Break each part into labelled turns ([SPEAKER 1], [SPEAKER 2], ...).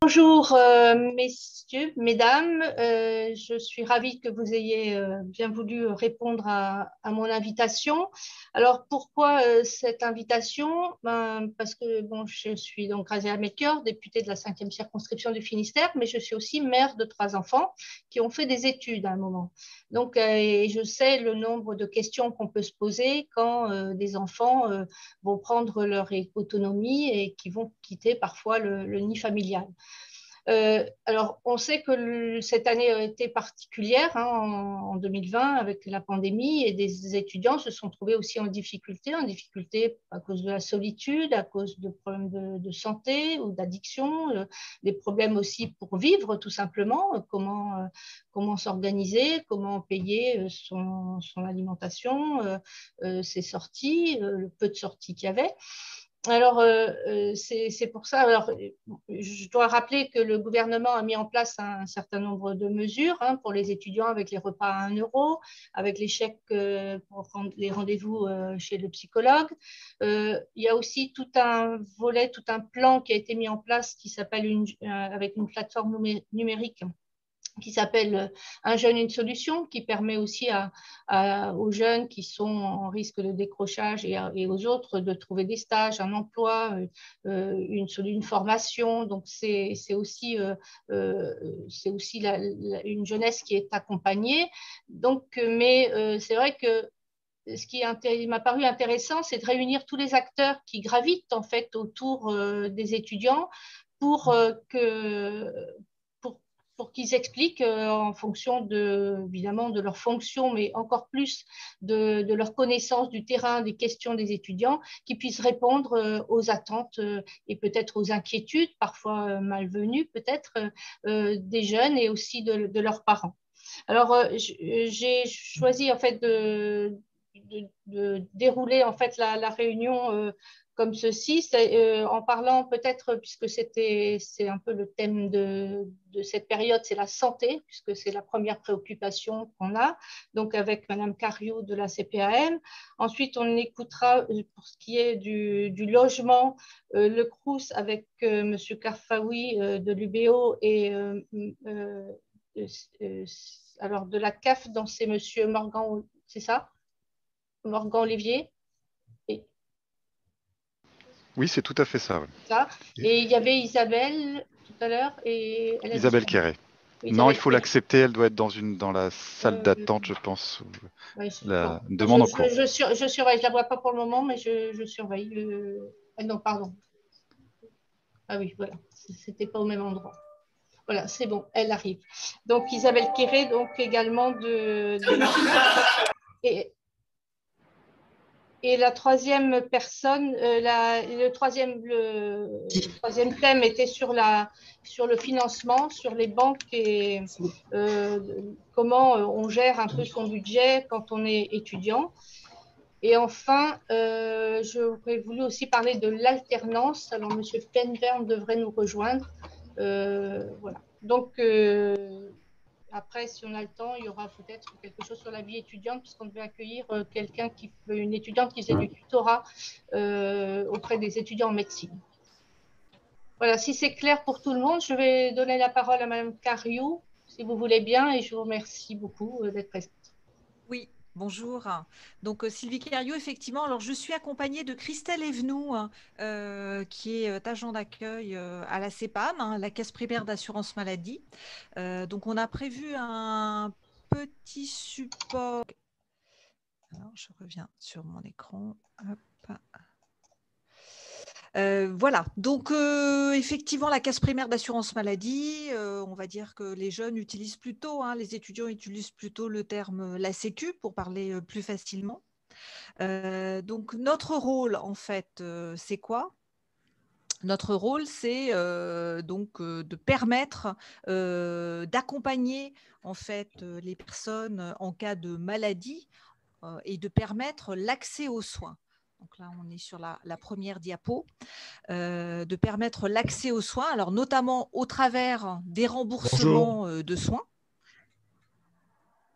[SPEAKER 1] Bonjour, messieurs, mesdames. Je suis ravie que vous ayez bien voulu répondre à mon invitation. Alors, pourquoi cette invitation? Parce que bon, je suis donc Grazia Melchior, députée de la 5e circonscription du Finistère, mais je suis aussi mère de 3 enfants qui ont fait des études à un moment. Donc, et je sais le nombre de questions qu'on peut se poser quand des enfants vont prendre leur autonomie et qui vont quitter parfois le nid familial. Alors, on sait que cette année a été particulière en 2020 avec la pandémie et des étudiants se sont trouvés aussi en difficulté à cause de la solitude, à cause de problèmes de santé ou d'addiction, des problèmes aussi pour vivre tout simplement, comment s'organiser, comment payer son alimentation, ses sorties, le peu de sorties qu'il y avait. Alors, c'est pour ça. Alors, je dois rappeler que le gouvernement a mis en place un certain nombre de mesures pour les étudiants avec les repas à 1 euro, avec les chèques pour prendre les rendez-vous chez le psychologue. Il y a aussi tout un volet, tout un plan qui a été mis en place qui s'appelle avec une plateforme numérique qui s'appelle Un jeune, une solution, qui permet aussi aux jeunes qui sont en risque de décrochage et aux autres de trouver des stages, un emploi, une formation. Donc, c'est aussi, une jeunesse qui est accompagnée. Donc, mais c'est vrai que ce qui m'a paru intéressant, c'est de réunir tous les acteurs qui gravitent en fait autour des étudiants pour que pour, pour qu'ils expliquent en fonction évidemment de leur fonction, mais encore plus de leur connaissance du terrain, des questions des étudiants, qu'ils puissent répondre aux attentes et peut-être aux inquiétudes, parfois malvenues peut-être, des jeunes et aussi de leurs parents. Alors, j'ai choisi en fait de dérouler en fait la réunion comme ceci, en parlant peut-être, puisque c'est un peu le thème de cette période, c'est la santé, puisque c'est la première préoccupation qu'on a, donc avec Madame Cariou de la CPAM. Ensuite, on écoutera pour ce qui est du logement, le CROUS avec Monsieur Karfaoui de l'UBO et alors de la CAF, dans c'est Monsieur Morgan, c'est ça? Morgan Olivier, et
[SPEAKER 2] Oui, c'est tout à fait ça. Ouais.
[SPEAKER 1] ça. Et il y avait Isabelle tout à l'heure et elle a
[SPEAKER 2] Isabelle
[SPEAKER 1] disparu.
[SPEAKER 2] Quéré. Non, il
[SPEAKER 1] Isabelle
[SPEAKER 2] faut
[SPEAKER 1] Quéré.
[SPEAKER 2] l'accepter, elle doit être dans la salle
[SPEAKER 1] Euh,
[SPEAKER 2] d'attente, je pense.
[SPEAKER 1] ouais, bon,
[SPEAKER 2] La demande en cours.
[SPEAKER 1] je surveille. Je la vois pas pour le moment, mais je surveille. Non, pardon. Ah oui, voilà. C'était pas au même endroit. Voilà, c'est bon, elle arrive. Donc Isabelle Quéré, donc également et, Et la troisième personne, le troisième thème était sur le financement, sur les banques et euh, comment on gère un peu son budget quand on est étudiant. Et enfin, j'aurais voulu aussi parler de l'alternance. Alors, Monsieur Penverne devrait nous rejoindre. Voilà. Donc, après, si on a le temps, il y aura peut-être quelque chose sur la vie étudiante, puisqu'on devait accueillir une étudiante qui faisait du tutorat auprès des étudiants en médecine. Voilà, si c'est clair pour tout le monde, je vais donner la parole à Madame Cariou, si vous voulez bien, et je vous remercie beaucoup d'être présente.
[SPEAKER 3] Oui, bonjour. Donc, Sylvie Quériot, effectivement. Alors, je suis accompagnée de Christelle Evenou, qui est agent d'accueil à la CEPAM, la Caisse primaire d'assurance maladie. Donc, on a prévu un petit support. Alors, je reviens sur mon écran. Hop. Voilà, donc effectivement, la caisse primaire d'assurance maladie, on va dire que les jeunes utilisent plutôt, les étudiants utilisent plutôt le terme la Sécu pour parler plus facilement. Donc notre rôle, en fait, c'est quoi? Notre rôle, c'est donc de permettre d'accompagner en fait les personnes en cas de maladie et de permettre l'accès aux soins. Donc là, on est sur la première diapo. De permettre l'accès aux soins, alors notamment au travers des remboursements de soins.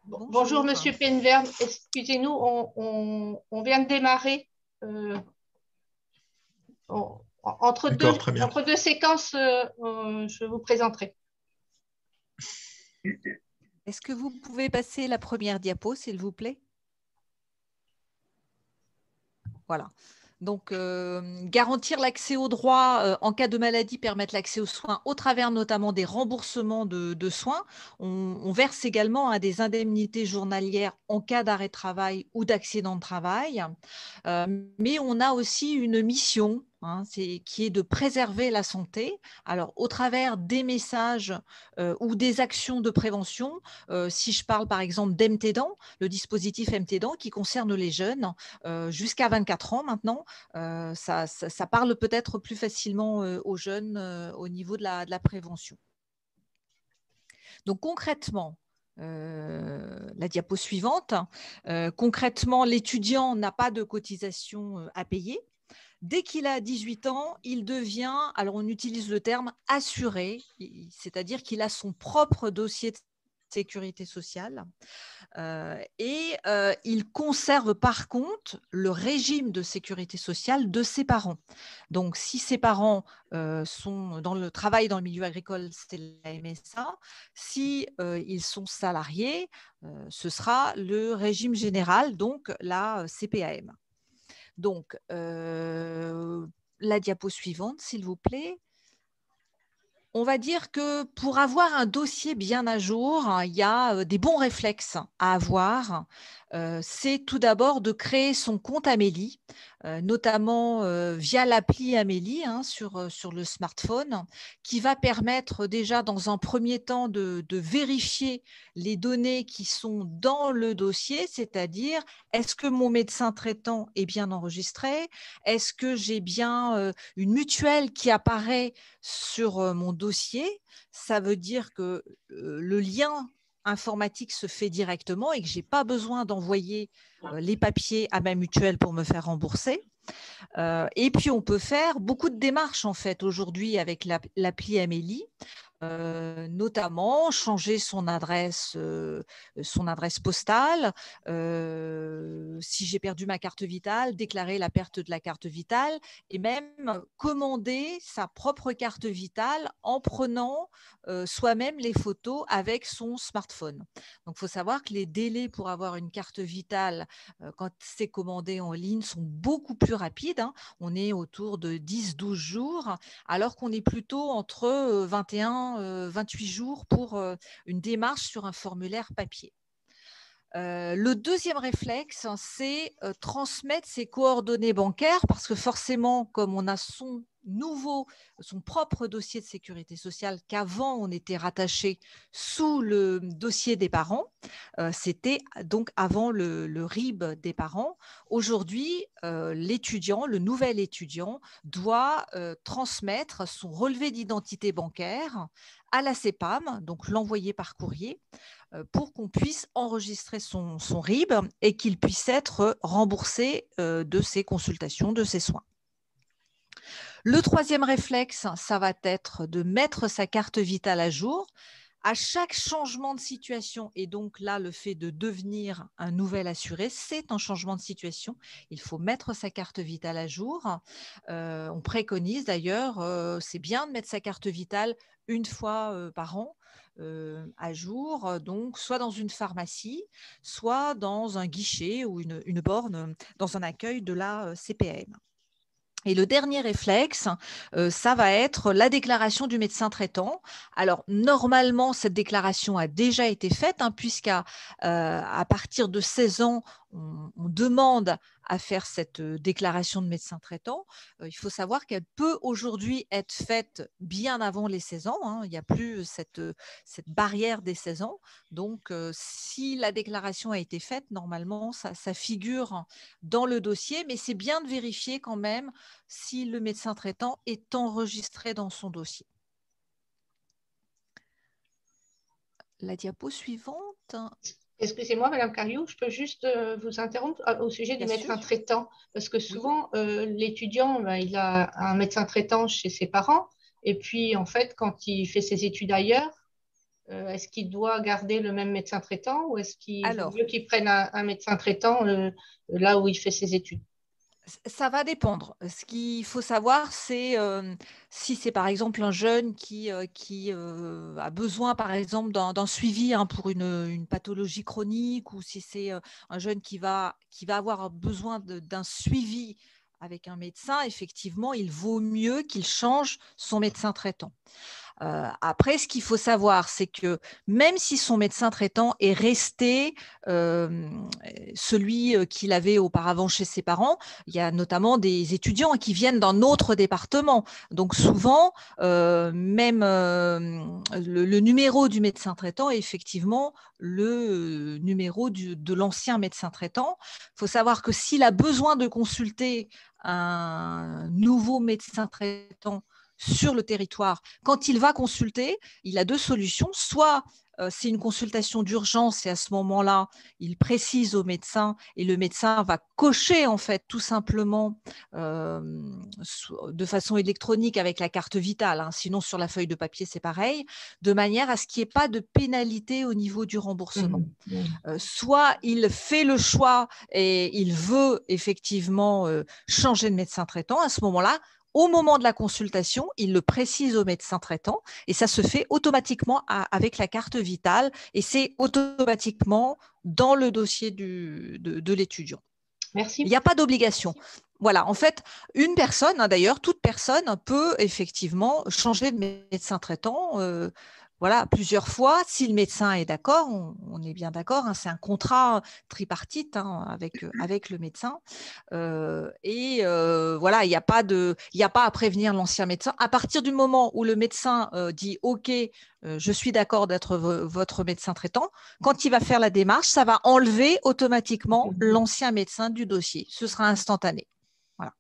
[SPEAKER 1] Bonjour, Monsieur Penverne. Excusez-nous, on vient de démarrer.
[SPEAKER 4] D'accord, très bien.
[SPEAKER 1] entre deux séquences, je vous présenterai.
[SPEAKER 3] Est-ce que vous pouvez passer la première diapo, s'il vous plaît? Voilà. Donc, garantir l'accès aux droits en cas de maladie, permettre l'accès aux soins au travers notamment des remboursements de soins. On verse également des indemnités journalières en cas d'arrêt de travail ou d'accident de travail. Mais on a aussi une mission qui est de préserver la santé. Alors, au travers des messages ou des actions de prévention, si je parle par exemple d'MTDAN, le dispositif MTDAN qui concerne les jeunes jusqu'à 24 ans maintenant, ça parle peut-être plus facilement aux jeunes au niveau de la prévention. Donc concrètement, la diapo suivante, concrètement, l'étudiant n'a pas de cotisation à payer. Dès qu'il a 18 ans, il devient, alors on utilise le terme assuré, c'est-à-dire qu'il a son propre dossier de sécurité sociale. Il conserve par contre le régime de sécurité sociale de ses parents. Donc, si ses parents sont dans le travail dans le milieu agricole, c'est la MSA. Si ils sont salariés, ce sera le régime général, donc la CPAM. Donc, la diapo suivante, s'il vous plaît. On va dire que pour avoir un dossier bien à jour, il y a des bons réflexes à avoir. C'est tout d'abord de créer son compte Amélie, notamment via l'appli Amélie sur le smartphone, qui va permettre déjà dans un premier temps de vérifier les données qui sont dans le dossier, c'est-à-dire est-ce que mon médecin traitant est bien enregistré? Est-ce que j'ai bien une mutuelle qui apparaît sur mon dossier? Ça veut dire que le lien informatique se fait directement et que je n'ai pas besoin d'envoyer les papiers à ma mutuelle pour me faire rembourser. Et puis, on peut faire beaucoup de démarches en fait aujourd'hui avec l'appli Amélie. Notamment changer son adresse postale, si j'ai perdu ma carte vitale, déclarer la perte de la carte vitale et même commander sa propre carte vitale en prenant soi-même les photos avec son smartphone. Donc, il faut savoir que les délais pour avoir une carte vitale quand c'est commandé en ligne sont beaucoup plus rapides. On est autour de 10-12 jours, alors qu'on est plutôt entre 21-28 jours pour une démarche sur un formulaire papier. Le deuxième réflexe, c'est transmettre ses coordonnées bancaires parce que forcément, comme on a son propre dossier de sécurité sociale qu'avant on était rattaché sous le dossier des parents, c'était donc avant le RIB des parents. Aujourd'hui, le nouvel étudiant doit transmettre son relevé d'identité bancaire à la CPAM, donc l'envoyer par courrier, pour qu'on puisse enregistrer son RIB et qu'il puisse être remboursé de ses consultations, de ses soins. Le troisième réflexe, ça va être de mettre sa carte vitale à jour. À chaque changement de situation, et donc là, le fait de devenir un nouvel assuré, c'est un changement de situation. Il faut mettre sa carte vitale à jour. On préconise d'ailleurs, c'est bien de mettre sa carte vitale une fois par an à jour, donc soit dans une pharmacie, soit dans un guichet ou une borne dans un accueil de la CPAM. Et le dernier réflexe, ça va être la déclaration du médecin traitant. Alors, normalement, cette déclaration a déjà été faite, puisqu'à partir de 16 ans, on demande à faire cette déclaration de médecin traitant. Il faut savoir qu'elle peut aujourd'hui être faite bien avant les 16 ans. Il n'y a plus cette barrière des 16 ans. Donc, si la déclaration a été faite, normalement, ça figure dans le dossier, mais c'est bien de vérifier quand même si le médecin traitant est enregistré dans son dossier. La diapo suivante.
[SPEAKER 1] Excusez-moi, Madame Cariou, je peux juste vous interrompre au sujet du médecin traitant, parce que souvent, l'étudiant, il a un médecin traitant chez ses parents, et puis en fait, quand il fait ses études ailleurs, est-ce qu'il doit garder le même médecin traitant ou est-ce qu'il vaut mieux qu'il prenne un médecin traitant là où il fait ses études?
[SPEAKER 3] Ça va dépendre. Ce qu'il faut savoir, c'est si c'est par exemple un jeune qui a besoin, par exemple, d'un suivi pour une pathologie chronique, ou si c'est un jeune qui va avoir besoin d'un suivi avec un médecin, effectivement, il vaut mieux qu'il change son médecin traitant. Après, ce qu'il faut savoir, c'est que même si son médecin traitant est resté celui qu'il avait auparavant chez ses parents, il y a notamment des étudiants qui viennent d'un autre département. Donc souvent, même le numéro du médecin traitant est effectivement le numéro de l'ancien médecin traitant. Il faut savoir que s'il a besoin de consulter un nouveau médecin traitant sur le territoire, quand il va consulter, il a deux solutions. Soit c'est une consultation d'urgence et à ce moment-là, il précise au médecin et le médecin va cocher en fait tout simplement de façon électronique avec la carte vitale. Sinon, sur la feuille de papier, c'est pareil, de manière à ce qu'il n'y ait pas de pénalité au niveau du remboursement. Soit il fait le choix et il veut effectivement changer de médecin traitant. À ce moment-là, au moment de la consultation, il le précise au médecin traitant et ça se fait automatiquement avec la carte vitale et c'est automatiquement dans le dossier de l'étudiant.
[SPEAKER 1] Merci.
[SPEAKER 3] Il n'y a pas d'obligation. Voilà, en fait, une personne, d'ailleurs, toute personne peut effectivement changer de médecin traitant voilà, plusieurs fois. Si le médecin est d'accord, on est bien d'accord, c'est un contrat tripartite avec le médecin. Voilà, il n'y a pas à prévenir l'ancien médecin. À partir du moment où le médecin dit « OK, je suis d'accord d'être votre médecin traitant », quand il va faire la démarche, ça va enlever automatiquement l'ancien médecin du dossier. Ce sera instantané. Voilà.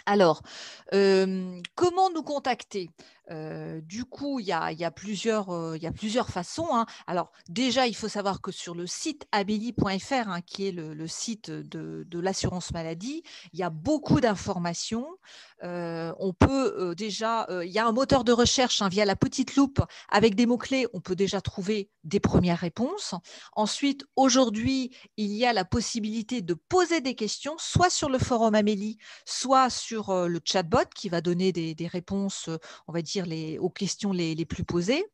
[SPEAKER 3] Alors, comment nous contacter ? Du coup, il y a plusieurs façons. Alors, déjà, il faut savoir que sur le site abeli.fr, qui est le site de l'assurance maladie, il y a beaucoup d'informations. On peut déjà, il y a un moteur de recherche via la petite loupe avec des mots-clés. On peut déjà trouver des premières réponses. Ensuite, aujourd'hui, il y a la possibilité de poser des questions, soit sur le forum Amélie, soit sur le chatbot qui va donner des réponses, on va dire, aux questions les plus posées.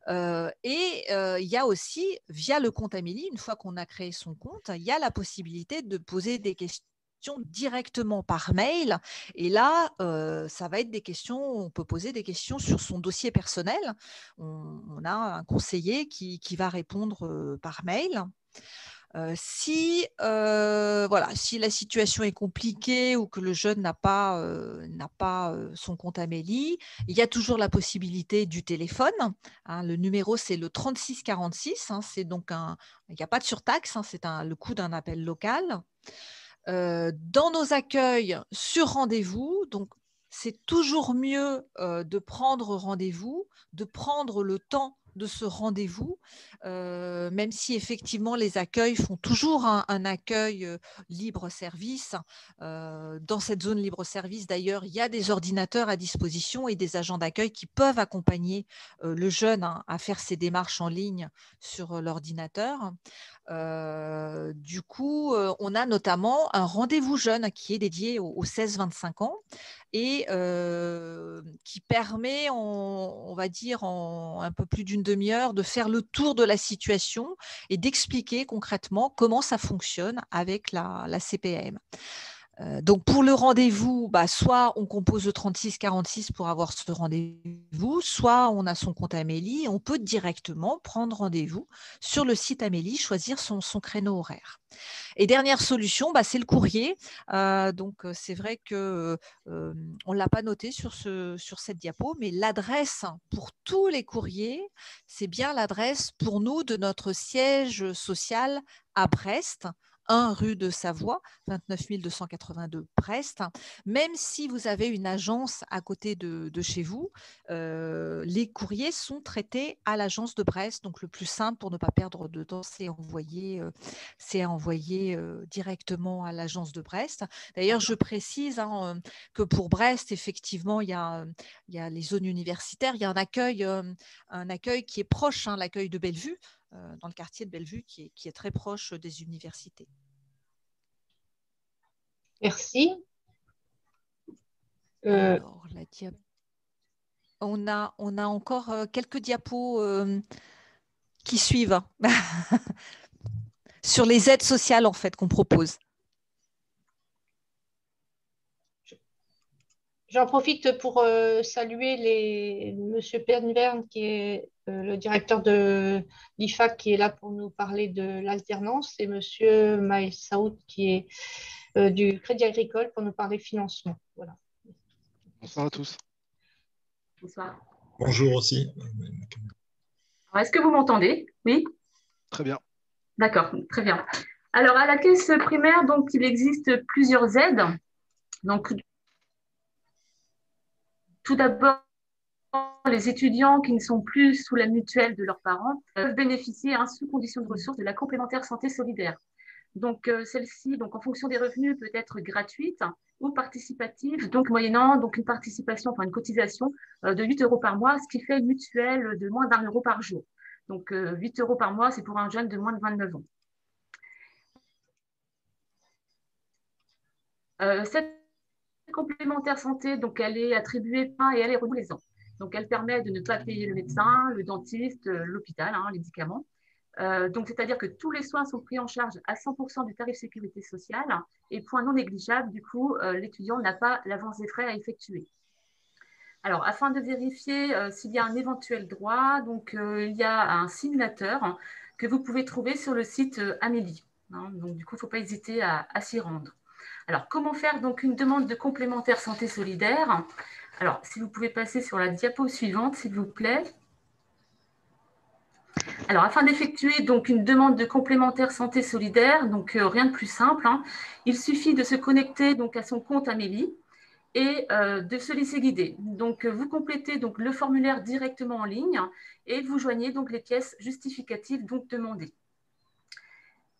[SPEAKER 3] Il y a aussi, via le compte Amélie, une fois qu'on a créé son compte, il y a la possibilité de poser des questions directement par mail. Et là, ça va être des questions, on peut poser des questions sur son dossier personnel. On a un conseiller qui va répondre par mail. Si la situation est compliquée ou que le jeune n'a pas son compte Amélie, il y a toujours la possibilité du téléphone. Le numéro, c'est le 3646. C'est donc il n'y a pas de surtaxe, c'est le coût d'un appel local. Dans nos accueils sur rendez-vous, donc c'est toujours mieux de prendre rendez-vous, de prendre le temps de ce rendez-vous, même si effectivement les accueils font toujours un accueil libre-service. Dans cette zone libre-service, d'ailleurs, il y a des ordinateurs à disposition et des agents d'accueil qui peuvent accompagner le jeune à faire ses démarches en ligne sur l'ordinateur. Du coup, on a notamment un rendez-vous jeune qui est dédié aux 16-25 ans et qui permet, on va dire, en un peu plus d'une demi-heure, de faire le tour de la situation et d'expliquer concrètement comment ça fonctionne avec la CPAM. Donc, pour le rendez-vous, soit on compose le 3646 pour avoir ce rendez-vous, soit on a son compte Amélie, on peut directement prendre rendez-vous sur le site Amélie, choisir son créneau horaire. Et dernière solution, c'est le courrier. Donc, c'est vrai qu'on ne l'a pas noté sur cette diapo, mais l'adresse pour tous les courriers, c'est bien l'adresse pour nous de notre siège social à Brest, 1 rue de Savoie, 29 282 Brest. Même si vous avez une agence à côté de chez vous, les courriers sont traités à l'agence de Brest. Donc, le plus simple pour ne pas perdre de temps, c'est envoyer directement à l'agence de Brest. D'ailleurs, je précise que pour Brest, effectivement, il y a les zones universitaires, il y a un accueil qui est proche, l'accueil de Bellevue, dans le quartier de Bellevue, qui est très proche des universités.
[SPEAKER 1] Merci.
[SPEAKER 3] Alors, on a encore quelques diapos qui suivent sur les aides sociales en fait qu'on propose.
[SPEAKER 1] J'en profite pour saluer Monsieur Penverne, qui est le directeur de l'IFAC, qui est là pour nous parler de l'alternance, et Monsieur Maïs Saoud, qui est du Crédit Agricole, pour nous parler financement. Voilà.
[SPEAKER 2] Bonsoir à tous.
[SPEAKER 4] Bonsoir.
[SPEAKER 5] Bonjour aussi.
[SPEAKER 4] Est-ce que vous m'entendez? Oui?
[SPEAKER 2] Très bien.
[SPEAKER 4] D'accord, très bien. Alors, à la caisse primaire, donc, il existe plusieurs aides. Donc, tout d'abord, les étudiants qui ne sont plus sous la mutuelle de leurs parents peuvent bénéficier, sous condition de ressources, de la complémentaire santé solidaire. Donc, celle-ci, donc, en fonction des revenus, peut être gratuite ou participative, donc moyennant donc, une participation, enfin une cotisation de 8 € par mois, ce qui fait une mutuelle de moins d'1 € par jour. Donc, 8 € par mois, c'est pour un jeune de moins de 29 ans. Cette complémentaire santé, donc, elle est attribuée et elle est renouvelée tous les ans. Donc, elle permet de ne pas payer le médecin, le dentiste, l'hôpital, les médicaments. Donc, c'est-à-dire que tous les soins sont pris en charge à 100% du tarif sécurité sociale et point non négligeable, du coup, l'étudiant n'a pas l'avance des frais à effectuer. Alors, afin de vérifier s'il y a un éventuel droit, donc, il y a un simulateur que vous pouvez trouver sur le site Amélie. Donc, du coup, il ne faut pas hésiter à s'y rendre. Alors, comment faire donc une demande de complémentaire santé solidaire? Alors, si vous pouvez passer sur la diapo suivante, s'il vous plaît. Alors, afin d'effectuer donc une demande de complémentaire santé solidaire, donc rien de plus simple, il suffit de se connecter donc à son compte Amélie et de se laisser guider. Donc, vous complétez donc le formulaire directement en ligne et vous joignez donc les pièces justificatives donc demandées.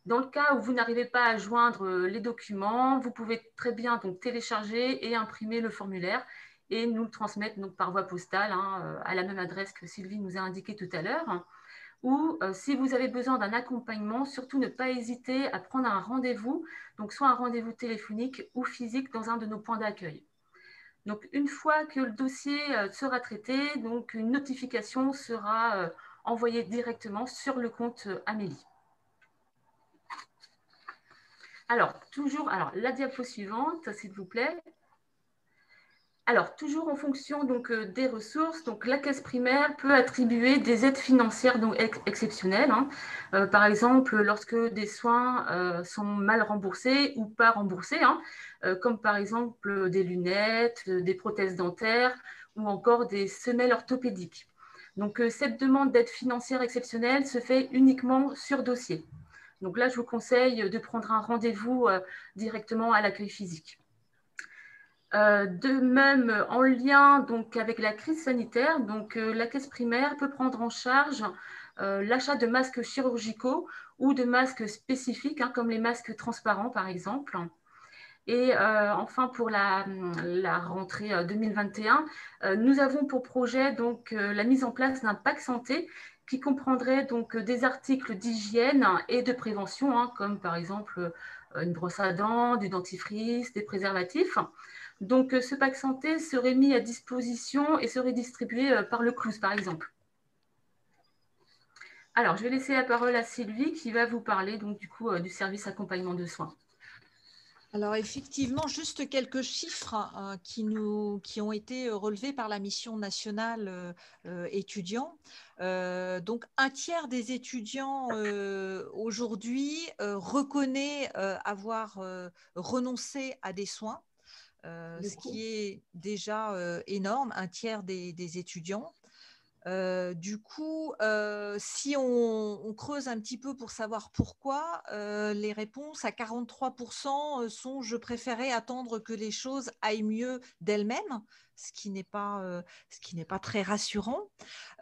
[SPEAKER 4] Dans le cas où vous n'arrivez pas à joindre les documents, vous pouvez très bien donc télécharger et imprimer le formulaire et nous le transmettre donc par voie postale à la même adresse que Sylvie nous a indiqué tout à l'heure. Ou si vous avez besoin d'un accompagnement, surtout ne pas hésiter à prendre un rendez-vous, donc soit un rendez-vous téléphonique ou physique dans un de nos points d'accueil. Donc, une fois que le dossier sera traité, donc une notification sera envoyée directement sur le compte Amélie. Alors, la diapo suivante, s'il vous plaît. Alors, toujours en fonction donc, des ressources, donc, la caisse primaire peut attribuer des aides financières donc, exceptionnelles. Par exemple, lorsque des soins sont mal remboursés ou pas remboursés, comme par exemple des lunettes, des prothèses dentaires ou encore des semelles orthopédiques. Donc, cette demande d'aide financière exceptionnelle se fait uniquement sur dossier. Donc là, je vous conseille de prendre un rendez-vous directement à l'accueil physique. De même, en lien donc, avec la crise sanitaire, donc, la caisse primaire peut prendre en charge l'achat de masques chirurgicaux ou de masques spécifiques, comme les masques transparents, par exemple. Et enfin, pour la rentrée 2021, nous avons pour projet donc, la mise en place d'un pack santé qui comprendrait donc, des articles d'hygiène et de prévention, comme par exemple une brosse à dents, du dentifrice, des préservatifs. Donc, ce pack santé serait mis à disposition et serait distribué par le CLOUS, par exemple. Alors, je vais laisser la parole à Sylvie qui va vous parler donc, du coup, du service accompagnement de soins.
[SPEAKER 3] Alors effectivement, juste quelques chiffres qui ont été relevés par la mission nationale étudiants. Donc un tiers des étudiants aujourd'hui reconnaît avoir renoncé à des soins, ce qui est déjà énorme, un tiers des étudiants. Du coup, si on creuse un petit peu pour savoir pourquoi, les réponses à 43% sont « je préférais attendre que les choses aillent mieux d'elles-mêmes », ce qui n'est pas très rassurant.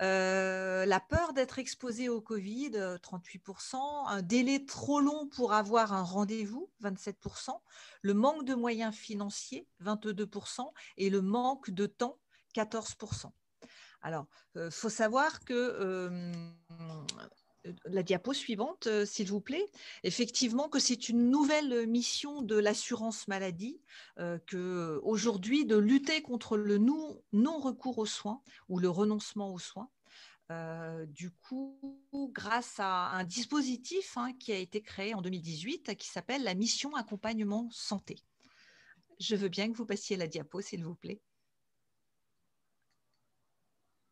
[SPEAKER 3] La peur d'être exposé au Covid, 38%, un délai trop long pour avoir un rendez-vous, 27%, le manque de moyens financiers, 22%, et le manque de temps, 14%. Alors, faut savoir que la diapo suivante, s'il vous plaît. Effectivement, que c'est une nouvelle mission de l'assurance maladie, aujourd'hui de lutter contre le non-recours aux soins ou le renoncement aux soins. Du coup, grâce à un dispositif qui a été créé en 2018 qui s'appelle la mission accompagnement santé. Je veux bien que vous passiez la diapo, s'il vous plaît.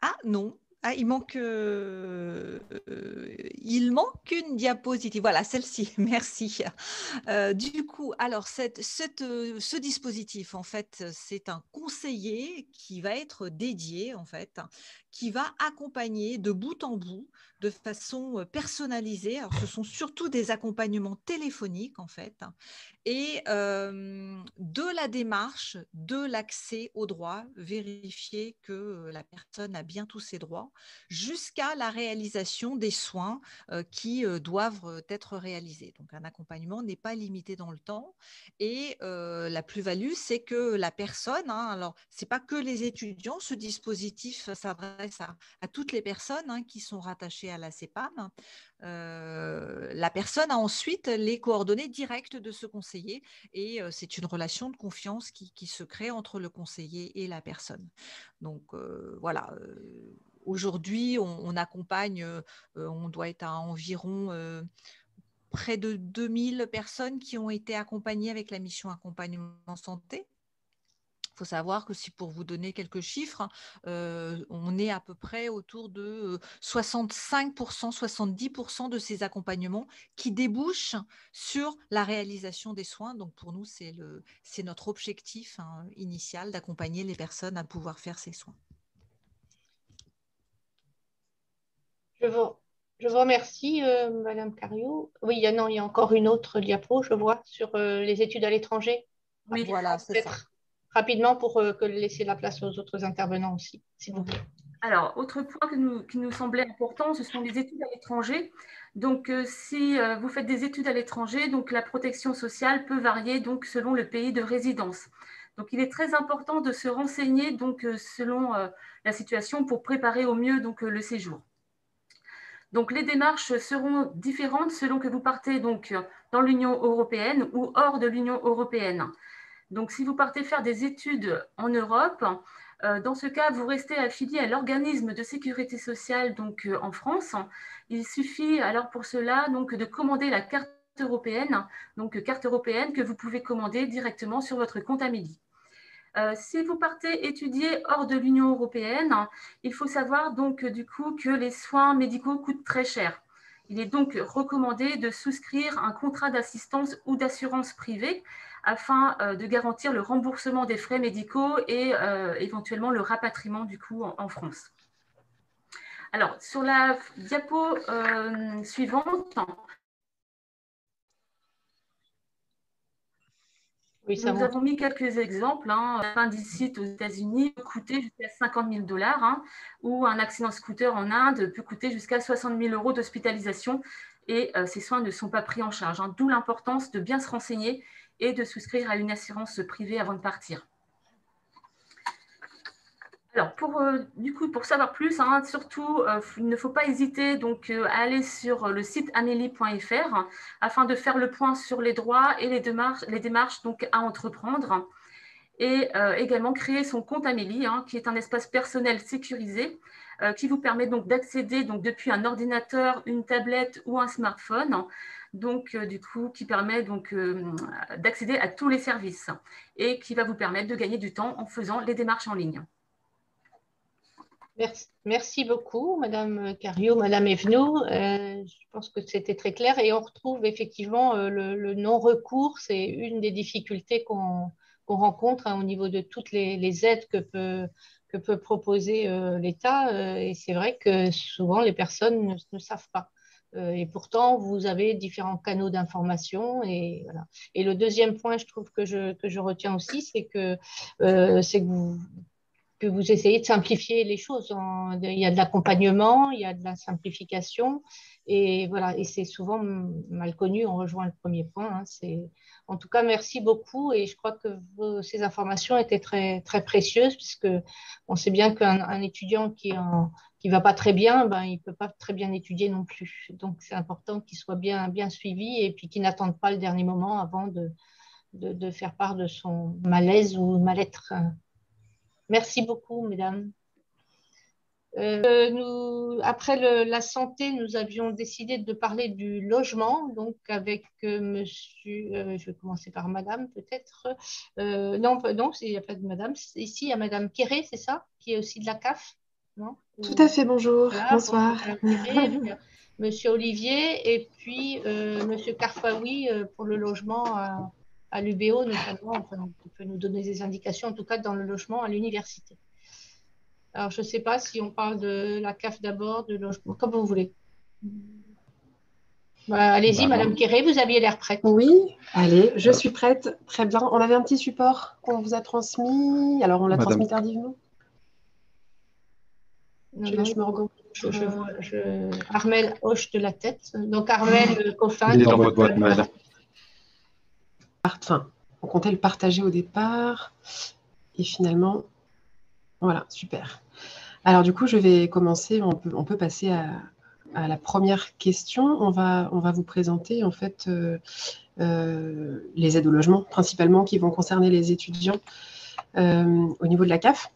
[SPEAKER 3] Ah non, il manque une diapositive. Voilà, celle-ci, merci. Du coup, alors ce dispositif, en fait, c'est un conseiller qui va être dédié, en fait, qui va accompagner de bout en bout, de façon personnalisée. Alors, ce sont surtout des accompagnements téléphoniques, en fait, et de la démarche de l'accès aux droits, vérifier que la personne a bien tous ses droits, jusqu'à la réalisation des soins qui doivent être réalisés. Donc, un accompagnement n'est pas limité dans le temps. Et la plus-value, c'est que la personne, alors, ce n'est pas que les étudiants, ce dispositif s'adresse à toutes les personnes qui sont rattachées à la CEPAM. La personne a ensuite les coordonnées directes de ce conseiller et c'est une relation de confiance qui se crée entre le conseiller et la personne. Donc, voilà. Aujourd'hui, on accompagne, on doit être à environ près de 2000 personnes qui ont été accompagnées avec la mission accompagnement santé. Il faut savoir que si pour vous donner quelques chiffres, on est à peu près autour de 65%, 70% de ces accompagnements qui débouchent sur la réalisation des soins. Donc pour nous, c'est notre objectif initial d'accompagner les personnes à pouvoir faire ces soins.
[SPEAKER 1] Je vous remercie, Madame Cariou. Oui, il y a encore une autre diapo, je vois, sur les études à l'étranger.
[SPEAKER 4] Oui,
[SPEAKER 3] voilà, c'est ça.
[SPEAKER 1] Rapidement pour laisser la place aux autres intervenants aussi, s'il vous plaît.
[SPEAKER 4] Alors, autre point qui nous semblait important, ce sont les études à l'étranger. Donc, si vous faites des études à l'étranger, donc la protection sociale peut varier donc, selon le pays de résidence. Donc, il est très important de se renseigner donc, selon la situation pour préparer au mieux donc, le séjour. Donc, les démarches seront différentes selon que vous partez donc, dans l'Union européenne ou hors de l'Union européenne. Donc, si vous partez faire des études en Europe, dans ce cas, vous restez affilié à l'organisme de sécurité sociale donc, en France. Il suffit alors pour cela donc, de commander la carte européenne que vous pouvez commander directement sur votre compte Amélie. Si vous partez étudier hors de l'Union européenne, il faut savoir donc du coup que les soins médicaux coûtent très cher. Il est donc recommandé de souscrire un contrat d'assistance ou d'assurance privée afin de garantir le remboursement des frais médicaux et éventuellement le rapatriement du coup en France. Alors, sur la diapo suivante,
[SPEAKER 1] oui,
[SPEAKER 4] nous avons mis quelques exemples. Appendicite aux États-Unis peut coûter jusqu'à 50 000 $, ou un accident scooter en Inde peut coûter jusqu'à 60 000 € d'hospitalisation et ces soins ne sont pas pris en charge. D'où l'importance de bien se renseigner et de souscrire à une assurance privée avant de partir. Alors, pour savoir plus, surtout, il ne faut pas hésiter donc, à aller sur le site amélie.fr afin de faire le point sur les droits et les démarches donc, à entreprendre. Et également créer son compte Amélie, qui est un espace personnel sécurisé, qui vous permet donc d'accéder donc, depuis un ordinateur, une tablette ou un smartphone, donc du coup qui permet donc d'accéder à tous les services et qui va vous permettre de gagner du temps en faisant les démarches en ligne.
[SPEAKER 1] Merci beaucoup, Madame Cariou, Madame Evenot. Je pense que c'était très clair et on retrouve effectivement le non-recours. C'est une des difficultés qu'on rencontre au niveau de toutes les aides que peut proposer l'État. Et c'est vrai que souvent les personnes ne savent pas. Et pourtant, vous avez différents canaux d'information. Et, voilà. Et le deuxième point, je trouve que je retiens aussi, c'est que vous essayez de simplifier les choses. Il y a de l'accompagnement, il y a de la simplification, et voilà. Et c'est souvent mal connu. On rejoint le premier point. En tout cas, merci beaucoup. Et je crois que ces informations étaient très, très précieuses, puisque on sait bien qu'un étudiant qui est va pas très bien, ben, il peut pas très bien étudier non plus. Donc, c'est important qu'il soit bien suivi et puis qu'il n'attende pas le dernier moment avant de faire part de son malaise ou mal-être. Merci beaucoup, mesdames. Après la santé, nous avions décidé de parler du logement, donc avec monsieur, je vais commencer par madame peut-être. Non, il n'y a pas de madame. Ici, il y a madame Quéré, c'est ça? Qui est aussi de la CAF, non?
[SPEAKER 5] Tout à fait, bonjour,
[SPEAKER 1] Voilà,
[SPEAKER 5] bonsoir.
[SPEAKER 1] bonjour madame Quéré, monsieur Olivier et puis monsieur Karfaoui pour le logement à l'UBO notamment. Enfin, il peut nous donner des indications, en tout cas dans le logement à l'université. Alors, je ne sais pas si on parle de la CAF d'abord, de logement, comme vous voulez. Allez-y, Madame Quéré, vous aviez l'air prête.
[SPEAKER 5] Oui, allez, je suis prête. Très bien. On avait un petit support qu'on vous a transmis. Alors, on l'a transmis tardivement.
[SPEAKER 1] Je lâche Morgan. Armel hoche de la tête. Donc, Armel Coffin.
[SPEAKER 2] Il est dans votre boîte mail.
[SPEAKER 5] Enfin, on comptait le partager au départ. Et finalement, voilà, super. Alors, du coup, je vais commencer. On peut passer à la première question. On va vous présenter, en fait, les aides au logement, principalement, qui vont concerner les étudiants au niveau de la CAF.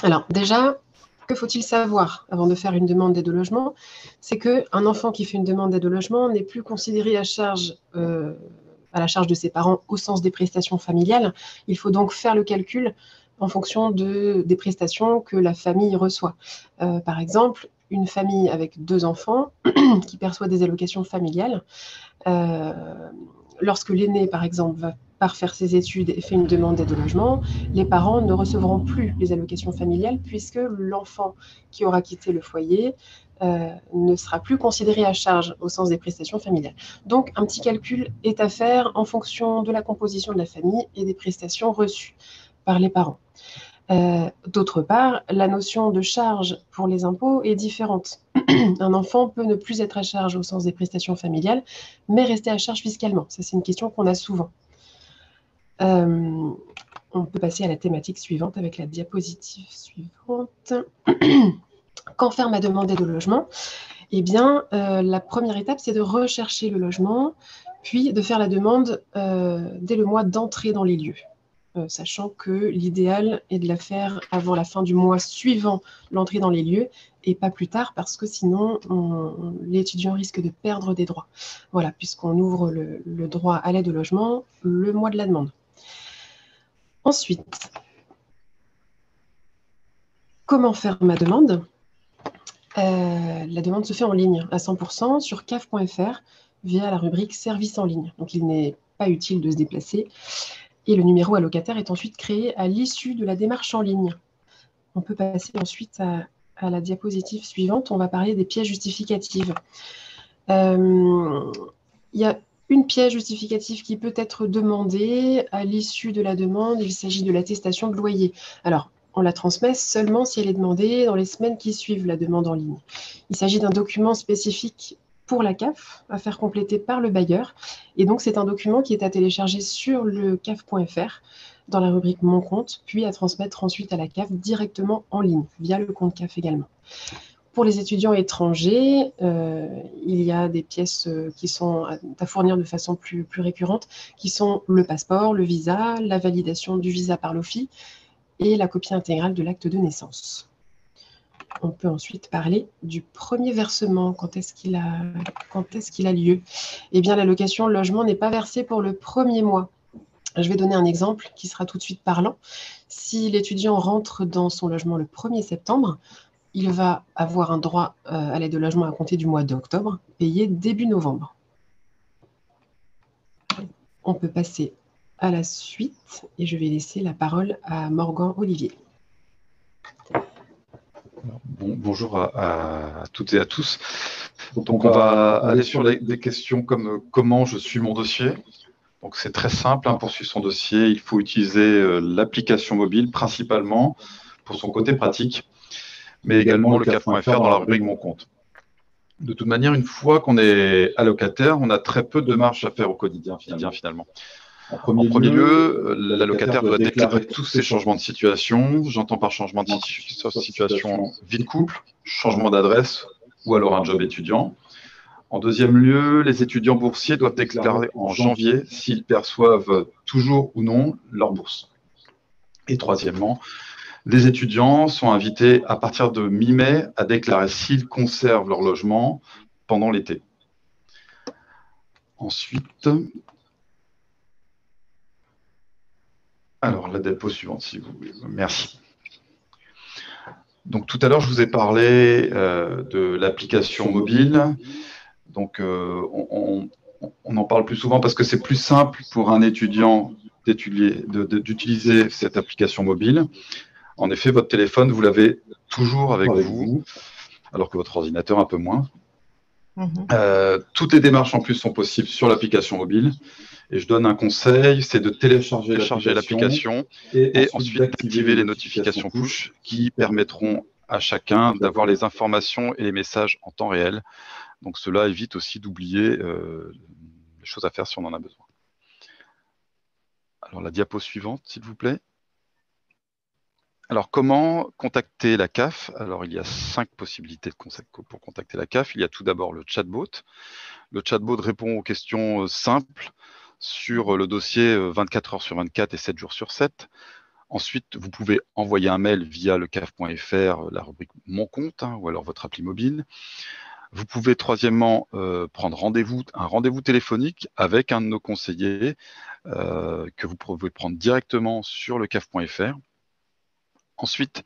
[SPEAKER 5] Alors, déjà, que faut-il savoir avant de faire une demande d'aide au logement? C'est qu'un enfant qui fait une demande d'aide au logement n'est plus considéré à la charge de ses parents au sens des prestations familiales. Il faut donc faire le calcul en fonction des prestations que la famille reçoit. Par exemple, une famille avec 2 enfants qui perçoit des allocations familiales, lorsque l'aîné, par exemple, va faire ses études et fait une demande d'aide au logement, les parents ne recevront plus les allocations familiales puisque l'enfant qui aura quitté le foyer ne sera plus considéré à charge au sens des prestations familiales. Donc, un petit calcul est à faire en fonction de la composition de la famille et des prestations reçues par les parents. D'autre part, la notion de charge pour les impôts est différente. Un enfant peut ne plus être à charge au sens des prestations familiales, mais rester à charge fiscalement. Ça, c'est une question qu'on a souvent. On peut passer à la thématique suivante avec la diapositive suivante. Quand faire ma demande d'aide au logement? Eh bien, la première étape, c'est de rechercher le logement, puis de faire la demande dès le mois d'entrée dans les lieux. Sachant que l'idéal est de la faire avant la fin du mois suivant l'entrée dans les lieux et pas plus tard parce que sinon l'étudiant risque de perdre des droits. Voilà, puisqu'on ouvre le droit à l'aide au logement le mois de la demande. Ensuite, comment faire ma demande? La demande se fait en ligne à 100% sur caf.fr via la rubrique service en ligne. Donc il n'est pas utile de se déplacer. Et le numéro allocataire est ensuite créé à l'issue de la démarche en ligne. On peut passer ensuite à la diapositive suivante. On va parler des pièces justificatives. Il y a une pièce justificative qui peut être demandée à l'issue de la demande. Il s'agit de l'attestation de loyer. Alors, on la transmet seulement si elle est demandée dans les semaines qui suivent la demande en ligne. Il s'agit d'un document spécifique pour la CAF, à faire compléter par le bailleur. Et donc, c'est un document qui est à télécharger sur le caf.fr dans la rubrique Mon compte, puis à transmettre ensuite à la CAF directement en ligne, via le compte CAF également. Pour les étudiants étrangers, il y a des pièces qui sont à fournir de façon plus récurrente, qui sont le passeport, le visa, la validation du visa par l'OFII et la copie intégrale de l'acte de naissance. On peut ensuite parler du premier versement. Quand est-ce qu'il a lieu? Eh bien, l'allocation logement n'est pas versée pour le premier mois. Je vais donner un exemple qui sera tout de suite parlant. Si l'étudiant rentre dans son logement le 1er septembre, il va avoir un droit à l'aide au logement à compter du mois d'octobre, payé début novembre. On peut passer à la suite et je vais laisser la parole à Morgan Olivier.
[SPEAKER 6] Bonjour à toutes et à tous. Donc, on va aller sur des questions comme comment je suis mon dossier. Donc, c'est très simple. Pour suivre son dossier, il faut utiliser l'application mobile principalement pour son côté pratique, mais également le caf.fr dans la rubrique Mon compte. De toute manière, une fois qu'on est allocataire, on a très peu de démarches à faire au quotidien finalement. En premier lieu, l'allocataire doit déclarer tous ses changements de situation. J'entends par changement de situation vie de couple, changement d'adresse ou alors un job étudiant. En deuxième lieu, les étudiants boursiers doivent déclarer en janvier s'ils perçoivent toujours ou non leur bourse. Et troisièmement, les étudiants sont invités à partir de mi-mai à déclarer s'ils conservent leur logement pendant l'été. Ensuite, alors la diapo suivante, si vous voulez. Merci. Donc tout à l'heure, je vous ai parlé de l'application mobile. Donc on en parle plus souvent parce que c'est plus simple pour un étudiant d'utiliser cette application mobile. En effet, votre téléphone, vous l'avez toujours avec vous, alors que votre ordinateur un peu moins. Toutes les démarches en plus sont possibles sur l'application mobile. Et je donne un conseil, c'est de télécharger l'application et ensuite d'activer les notifications push qui permettront à chacun d'avoir les informations et les messages en temps réel. Donc cela évite aussi d'oublier les choses à faire si on en a besoin. Alors la diapo suivante, s'il vous plaît. Alors, comment contacter la CAF? Alors, il y a 5 possibilités pour contacter la CAF. Il y a tout d'abord le chatbot. Le chatbot répond aux questions simples sur le dossier 24 heures sur 24 et 7 jours sur 7. Ensuite, vous pouvez envoyer un mail via le caf.fr, la rubrique Mon compte, ou alors votre appli mobile. Vous pouvez troisièmement prendre un rendez-vous téléphonique avec un de nos conseillers que vous pouvez prendre directement sur le caf.fr. Ensuite,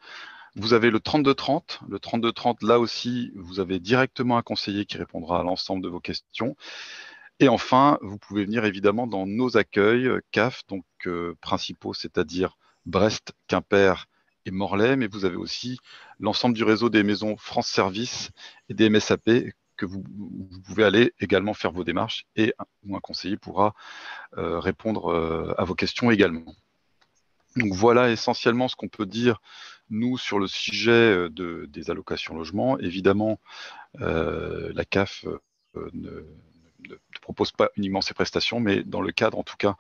[SPEAKER 6] vous avez le 3230. Le 3230, là aussi, vous avez directement un conseiller qui répondra à l'ensemble de vos questions. Et enfin, vous pouvez venir évidemment dans nos accueils CAF, donc principaux, c'est-à-dire Brest, Quimper et Morlaix, mais vous avez aussi l'ensemble du réseau des maisons France Service et des MSAP que vous pouvez aller également faire vos démarches et un conseiller pourra répondre à vos questions également. Donc voilà essentiellement ce qu'on peut dire, nous, sur le sujet des allocations logement. Évidemment, la CAF ne propose pas uniquement ces prestations, mais dans le cadre, en tout cas,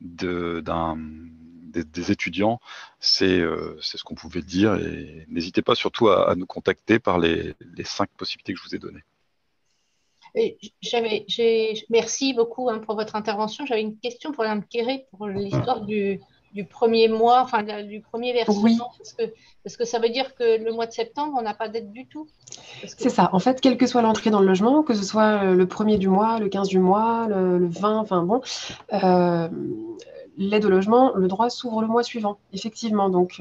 [SPEAKER 6] des étudiants, c'est ce qu'on pouvait dire. Et n'hésitez pas surtout à nous contacter par les 5 possibilités que je vous ai données.
[SPEAKER 1] Merci beaucoup pour votre intervention. J'avais une question pour Mme Quéré pour l'histoire du premier mois, enfin du premier versement, oui. Parce que ça veut dire que le mois de septembre, on n'a pas d'aide du tout.
[SPEAKER 5] C'est ça. En fait, quelle que soit l'entrée dans le logement, que ce soit le 1er du mois, le 15 du mois, le 20, enfin bon, l'aide au logement, le droit s'ouvre le mois suivant, effectivement. Donc,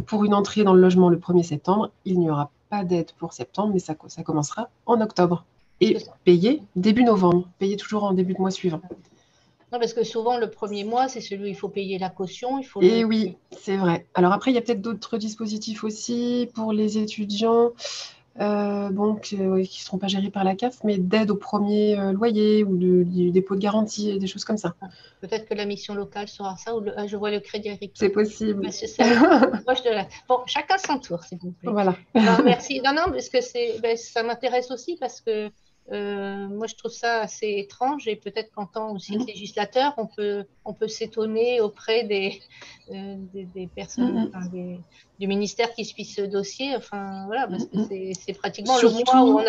[SPEAKER 5] pour une entrée dans le logement le 1er septembre, il n'y aura pas d'aide pour septembre, mais ça commencera en octobre. Et payé début novembre, payé toujours en début de mois suivant.
[SPEAKER 1] Non, parce que souvent, le premier mois, c'est celui où il faut payer la caution.
[SPEAKER 5] Et oui, c'est vrai. Alors après, il y a peut-être d'autres dispositifs aussi pour les étudiants qui ne seront pas gérés par la CAF, mais d'aide au premier loyer ou du dépôt de garantie, des choses comme ça.
[SPEAKER 1] Peut-être que la mission locale sera ça, ou je vois le Crédit Agricole.
[SPEAKER 5] C'est possible.
[SPEAKER 1] Bon, chacun son tour, s'il vous plaît.
[SPEAKER 5] Voilà.
[SPEAKER 1] Alors, merci. Non, parce que ça m'intéresse aussi parce que moi, je trouve ça assez étrange et peut-être qu'en tant aussi que législateur, on peut s'étonner auprès des personnes, du ministère qui suit ce dossier. Enfin, voilà, parce que c'est pratiquement le mois où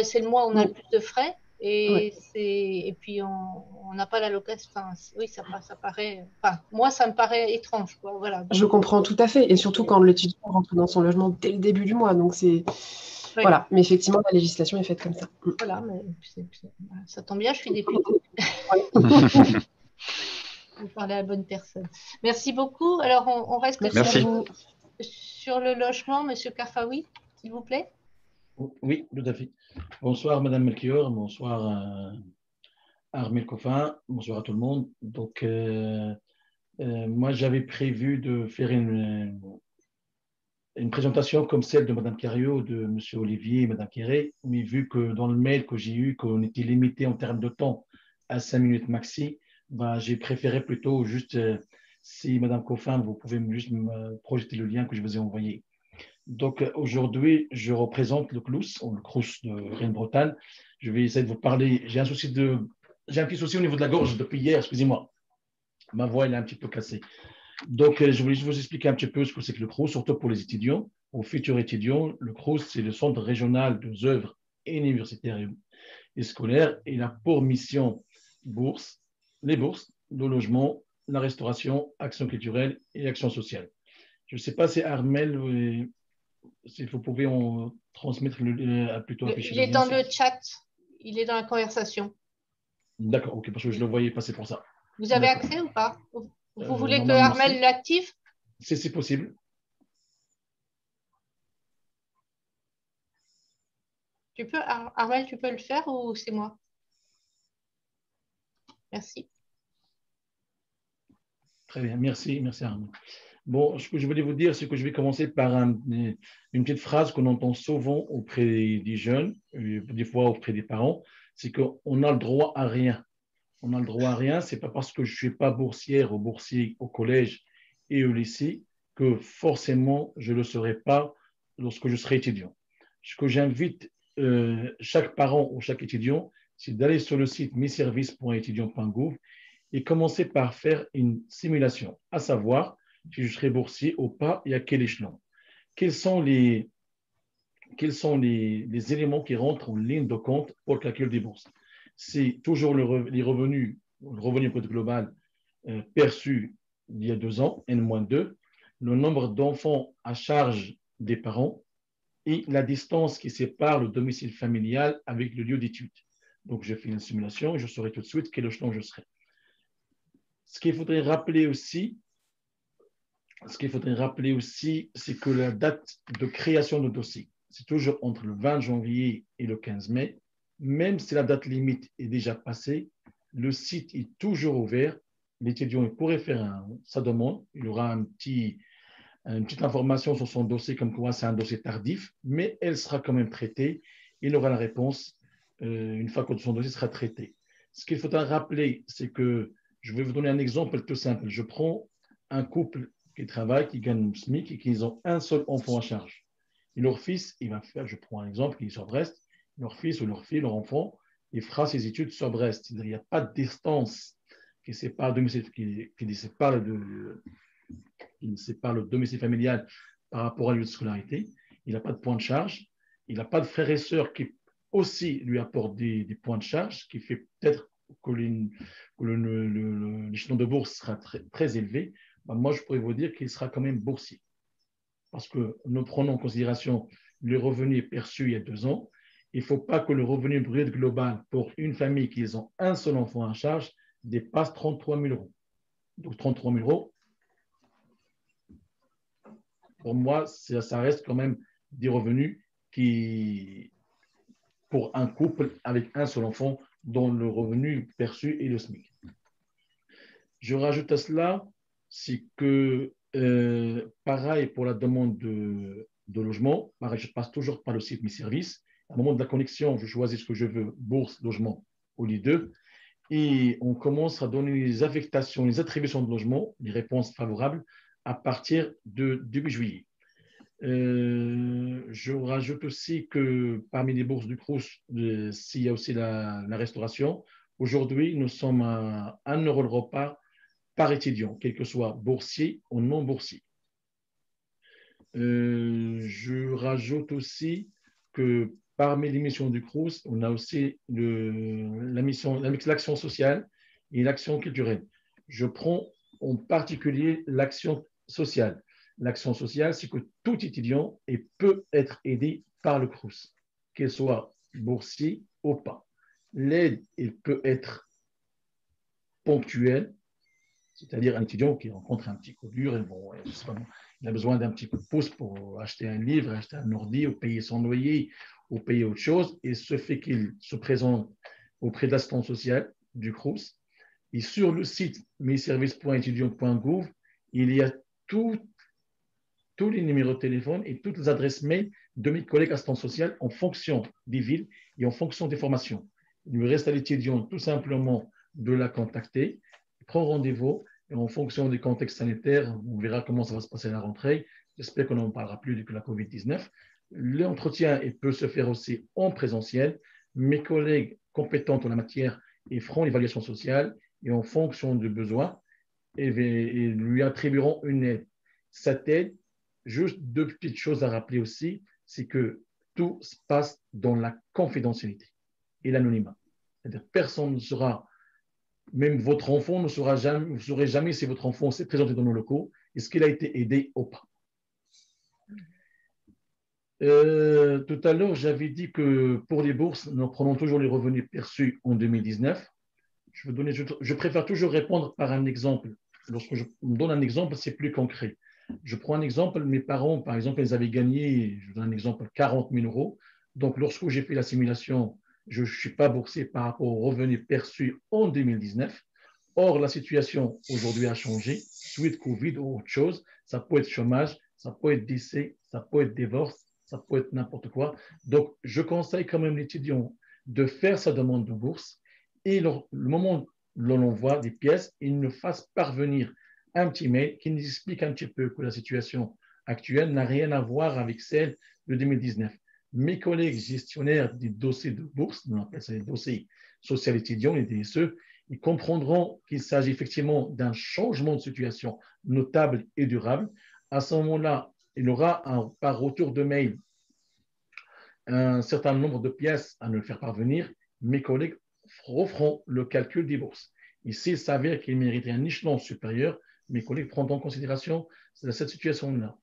[SPEAKER 1] c'est le mois où on a le plus de frais et puis on n'a pas l'allocation. Enfin, oui, ça paraît. Enfin, moi, ça me paraît étrange, quoi. Voilà.
[SPEAKER 5] Je comprends tout à fait, et surtout quand l'étudiant rentre dans son logement dès le début du mois, donc c'est. Oui. Voilà, mais effectivement, la législation est faite comme ça.
[SPEAKER 1] Voilà, mais ça tombe bien, je suis députée. Vous parlez à la bonne personne. Merci beaucoup. Alors, on reste sur le logement, Monsieur Karfaoui, s'il vous plaît.
[SPEAKER 7] Oui, tout à fait. Bonsoir, Madame Melchior. Bonsoir, Armel Coffin. Bonsoir à tout le monde. Donc, moi, j'avais prévu de faire une présentation comme celle de Mme Cario, de M. Olivier et Mme Quéré, mais vu que dans le mail que j'ai eu, qu'on était limité en termes de temps à 5 minutes maxi, j'ai préféré plutôt juste, si Mme Coffin, vous pouvez juste me projeter le lien que je vous ai envoyé. Donc aujourd'hui, je représente le CLUS, ou le CRUS de Rennes-Bretagne. Je vais essayer de vous parler. J'ai un petit souci au niveau de la gorge depuis hier, excusez-moi. Ma voix elle est un petit peu cassée. Donc, je voulais juste vous expliquer un petit peu ce que c'est que le CROUS, surtout pour les étudiants. Aux futurs étudiants, le CROUS, c'est le Centre régional des œuvres universitaires et scolaires. Il a pour mission les bourses, le logement, la restauration, action culturelle et action sociale. Je ne sais pas si Armel, si vous pouvez en transmettre plutôt afficher
[SPEAKER 1] Il
[SPEAKER 7] le
[SPEAKER 1] est
[SPEAKER 7] lien.
[SPEAKER 1] dans le chat, il est dans la conversation.
[SPEAKER 7] D'accord, ok, parce que je le voyais passer pour ça.
[SPEAKER 1] Vous avez accès ou pas? Vous voulez que
[SPEAKER 7] Normalement,
[SPEAKER 1] Armel l'active?
[SPEAKER 7] C'est possible.
[SPEAKER 1] Tu peux, Armel, tu peux le faire ou c'est moi? Merci.
[SPEAKER 7] Très bien, merci Arnaud. Bon, ce que je voulais vous dire, c'est que je vais commencer par une petite phrase qu'on entend souvent auprès des jeunes, des fois auprès des parents, c'est qu'on a le droit à rien. On a le droit à rien, ce n'est pas parce que je ne suis pas boursière ou boursier au collège et au lycée que forcément je ne le serai pas lorsque je serai étudiant. Ce que j'invite chaque parent ou chaque étudiant, c'est d'aller sur le site messervices.étudiant.gouv et commencer par faire une simulation, à savoir si je serai boursier ou pas et à quel échelon. Quels sont les éléments qui rentrent en ligne de compte pour le calcul des bourses? C'est toujours les revenus, le revenu brut global perçu il y a 2 ans, N-2, le nombre d'enfants à charge des parents et la distance qui sépare le domicile familial avec le lieu d'étude. Donc, je fais une simulation et je saurai tout de suite quel échelon je serai. Ce qu'il faudrait rappeler aussi, c'est que la date de création de dossier, c'est toujours entre le 20 janvier et le 15 mai. Même si la date limite est déjà passée, le site est toujours ouvert. L'étudiant pourrait faire sa demande. Il aura une petite information sur son dossier, comme quoi c'est un dossier tardif, mais elle sera quand même traitée. Il aura la réponse une fois que son dossier sera traité. Ce qu'il faudra rappeler, c'est que je vais vous donner un exemple tout simple. Je prends un couple qui travaille, qui gagne le SMIC et qui ont un seul enfant à charge. Et leur fils, il va faire, je prends un exemple qui est sur Brest, leur fils ou leur fille, leur enfant, il fera ses études sur Brest. Il n'y a pas de distance qui sépare le domicile familial par rapport à lieu de scolarité. Il n'a pas de point de charge. Il n'a pas de frères et sœurs qui aussi lui apportent des points de charge, qui fait peut-être que l'échelon de bourse sera très, très élevé. Ben, moi, je pourrais vous dire qu'il sera quand même boursier. Parce que nous prenons en considération les revenus perçus il y a 2 ans. Il ne faut pas que le revenu brut global pour une famille qui ont un seul enfant à charge dépasse 33 000 euros. Donc 33 000 euros, pour moi, ça reste quand même des revenus qui, pour un couple avec un seul enfant, dont le revenu perçu est le SMIC. Je rajoute à cela, c'est que, pareil pour la demande de logement, pareil, je passe toujours par le site Mes Services. À un moment de la connexion, je choisis ce que je veux, bourse, logement ou les deux, et on commence à donner les affectations, les attributions de logement, les réponses favorables à partir de début juillet. Je rajoute aussi que parmi les bourses du CROUS, s'il y a aussi la restauration, aujourd'hui, nous sommes à 1 euro le repas par étudiant, quel que soit boursier ou non boursier. Je rajoute aussi que parmi les missions du CROUS, on a aussi l'action sociale et l'action culturelle. Je prends en particulier l'action sociale. L'action sociale, c'est que tout étudiant peut être aidé par le CROUS, qu'il soit boursier ou pas. L'aide, elle peut être ponctuelle, c'est-à-dire un étudiant qui rencontre un petit coup dur, il a besoin d'un petit coup de pouce pour acheter un livre, acheter un ordi, ou payer son loyer, ou payer autre chose, et ce fait qu'il se présente auprès de l'assistance sociale du CROUS. Et sur le site messervices.étudiant.gouv, il y a tous les numéros de téléphone et toutes les adresses mail de mes collègues assistants sociaux en fonction des villes et en fonction des formations. Il lui reste à l'étudiant tout simplement de la contacter, prendre rendez-vous et en fonction du contexte sanitaire, on verra comment ça va se passer à la rentrée. J'espère qu'on n'en parlera plus de la COVID-19. L'entretien peut se faire aussi en présentiel. Mes collègues compétents en la matière feront l'évaluation sociale et en fonction du besoin, et lui attribueront une aide. Cette aide, juste deux petites choses à rappeler aussi, c'est que tout se passe dans la confidentialité et l'anonymat. C'est-à-dire personne ne sera, même votre enfant ne saura jamais, vous ne saurez jamais si votre enfant s'est présenté dans nos locaux, est-ce qu'il a été aidé ou pas. Tout à l'heure, j'avais dit que pour les bourses, nous prenons toujours les revenus perçus en 2019. Je préfère toujours répondre par un exemple. Lorsque je me donne un exemple, c'est plus concret. Je prends un exemple, mes parents, par exemple, ils avaient gagné, je donne un exemple, 40 000 euros. Donc, lorsque j'ai fait la simulation, je ne suis pas boursé par rapport aux revenus perçus en 2019. Or, la situation aujourd'hui a changé, suite Covid ou autre chose. Ça peut être chômage, ça peut être décès, ça peut être divorce, ça peut être n'importe quoi. Donc, je conseille quand même l'étudiant de faire sa demande de bourse et le moment où l'on envoie des pièces, il nous fasse parvenir un petit mail qui nous explique un petit peu que la situation actuelle n'a rien à voir avec celle de 2019. Mes collègues gestionnaires des dossiers de bourse, on appelle ça les dossiers sociaux étudiants, les DSE, ils comprendront qu'il s'agit effectivement d'un changement de situation notable et durable. À ce moment-là, il aura par retour de mail un certain nombre de pièces à nous faire parvenir. Mes collègues referont le calcul des bourses. Et s'il s'avère qu'il mériterait un échelon supérieur, mes collègues prendront en considération cette situation-là.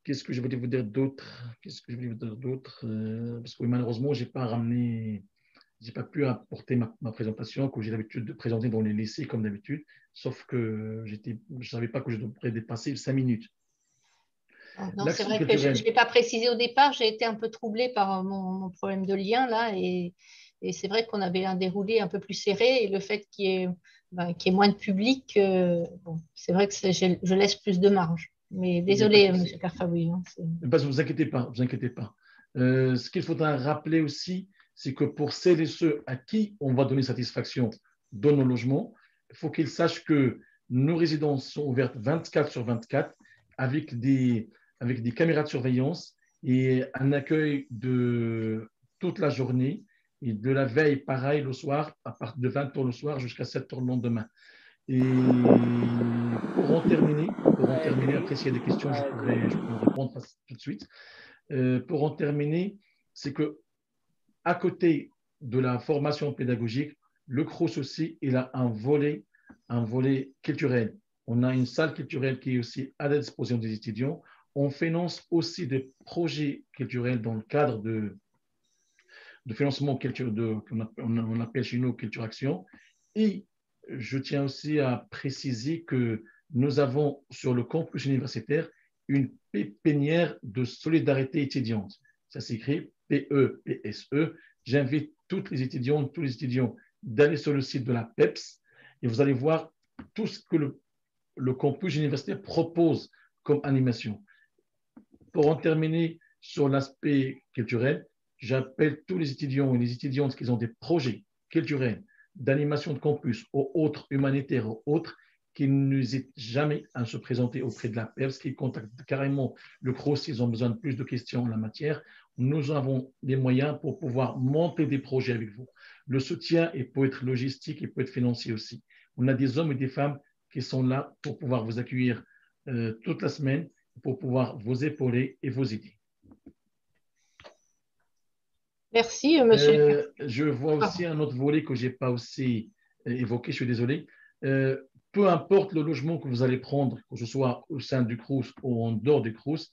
[SPEAKER 7] Qu'est-ce que je voulais vous dire d'autre? Parce que malheureusement, je n'ai pas pu apporter ma présentation que j'ai l'habitude de présenter dans les lycées comme d'habitude, sauf que je ne savais pas que je devrais dépasser 5 minutes.
[SPEAKER 1] Non, c'est vrai que je ne l'ai pas précisé au départ, j'ai été un peu troublée par mon problème de lien là, et c'est vrai qu'on avait un déroulé un peu plus serré, et le fait qu'il y ait moins de public, bon, c'est vrai que je laisse plus de marge. Mais désolé, M. Karfaoui.
[SPEAKER 7] Ne vous inquiétez pas, vous inquiétez pas. Ce qu'il faudra rappeler aussi, c'est que pour celles et ceux à qui on va donner satisfaction dans nos logements, il faut qu'ils sachent que nos résidences sont ouvertes 24 sur 24 avec des caméras de surveillance et un accueil de toute la journée et de la veille, pareil, le soir, à partir de 20 h le soir jusqu'à 7 h le lendemain. Et pour en terminer, après s'il y a des questions, je peux répondre tout de suite. Pour en terminer, c'est que à côté de la formation pédagogique, le CROUS aussi, il a un volet culturel. On a une salle culturelle qui est aussi à la disposition des étudiants. On finance aussi des projets culturels dans le cadre de financement qu'on appelle chez nous Culture Action. Et je tiens aussi à préciser que nous avons sur le campus universitaire une pépinière de solidarité étudiante. Ça s'écrit PEPSE. J'invite tous les étudiants d'aller sur le site de la PEPS et vous allez voir tout ce que le campus universitaire propose comme animation. Pour en terminer sur l'aspect culturel, j'appelle tous les étudiants et les étudiantes qui ont des projets culturels, d'animation de campus ou autres, humanitaires ou autres, qui n'hésitent jamais à se présenter auprès de la PEPS, qui contactent carrément le CROUS s'ils ont besoin de plus de questions en la matière. Nous avons les moyens pour pouvoir monter des projets avec vous. Le soutien peut être logistique et peut être financier aussi. On a des hommes et des femmes qui sont là pour pouvoir vous accueillir toute la semaine, pour pouvoir vous épauler et vous aider.
[SPEAKER 1] Merci, monsieur.
[SPEAKER 7] Je vois aussi un autre volet que je n'ai pas aussi évoqué, je suis désolé. Peu importe le logement que vous allez prendre, que ce soit au sein du CROUS ou en dehors du CROUS,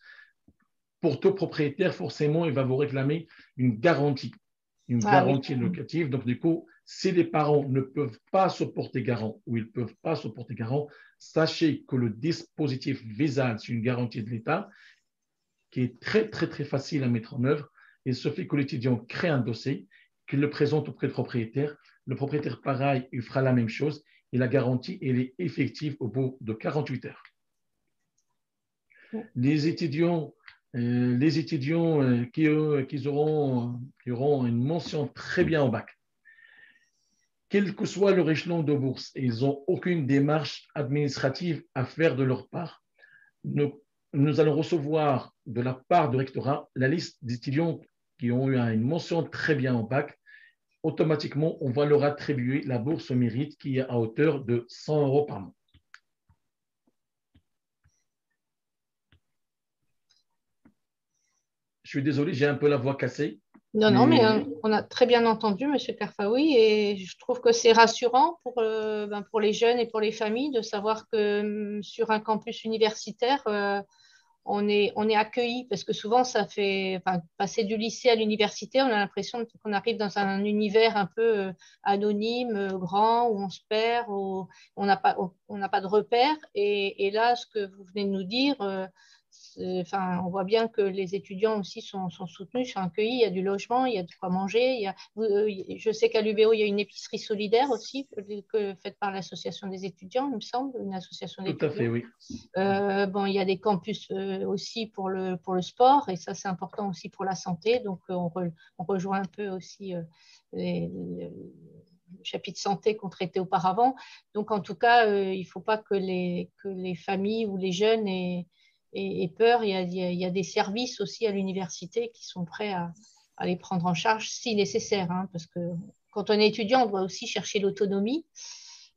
[SPEAKER 7] pour tout propriétaire, forcément, il va vous réclamer une garantie locative. Donc, du coup, si les parents ne peuvent pas se porter garant ou ils ne peuvent pas se porter garant, sachez que le dispositif VISAL, c'est une garantie de l'État qui est très, très, très facile à mettre en œuvre. Il suffit que l'étudiant crée un dossier, qu'il le présente auprès du propriétaire. Le propriétaire, pareil, il fera la même chose et la garantie, elle est effective au bout de 48 heures. Les étudiants qui auront une mention très bien au bac, quel que soit leur échelon de bourse, ils n'ont aucune démarche administrative à faire de leur part. Nous allons recevoir de la part du rectorat la liste d'étudiants qui ont eu une mention très bien au bac automatiquement, on va leur attribuer la bourse au mérite qui est à hauteur de 100 € par mois. Je suis désolé, j'ai un peu la voix cassée.
[SPEAKER 1] Non, non, mais on a très bien entendu, M. Karfaoui, et je trouve que c'est rassurant pour les jeunes et pour les familles de savoir que sur un campus universitaire, on est accueilli, parce que souvent, passer du lycée à l'université, on a l'impression qu'on arrive dans un univers un peu anonyme, grand, où on se perd, où on n'a pas de repères. Et là, ce que vous venez de nous dire, on voit bien que les étudiants aussi sont soutenus, sont accueillis, il y a du logement, il y a de quoi manger. Je sais qu'à l'UBO, il y a une épicerie solidaire aussi, faite par l'association des étudiants, il me semble, une association
[SPEAKER 7] Tout
[SPEAKER 1] d'étudiants.
[SPEAKER 7] à fait, oui.
[SPEAKER 1] Il y a des campus aussi pour le sport, et ça, c'est important aussi pour la santé. Donc, on rejoint un peu aussi le chapitre santé qu'on traitait auparavant. Donc, en tout cas, il ne faut pas que les familles ou les jeunes aient peur. Il y a des services aussi à l'université qui sont prêts à les prendre en charge si nécessaire, hein, parce que quand on est étudiant, on doit aussi chercher l'autonomie.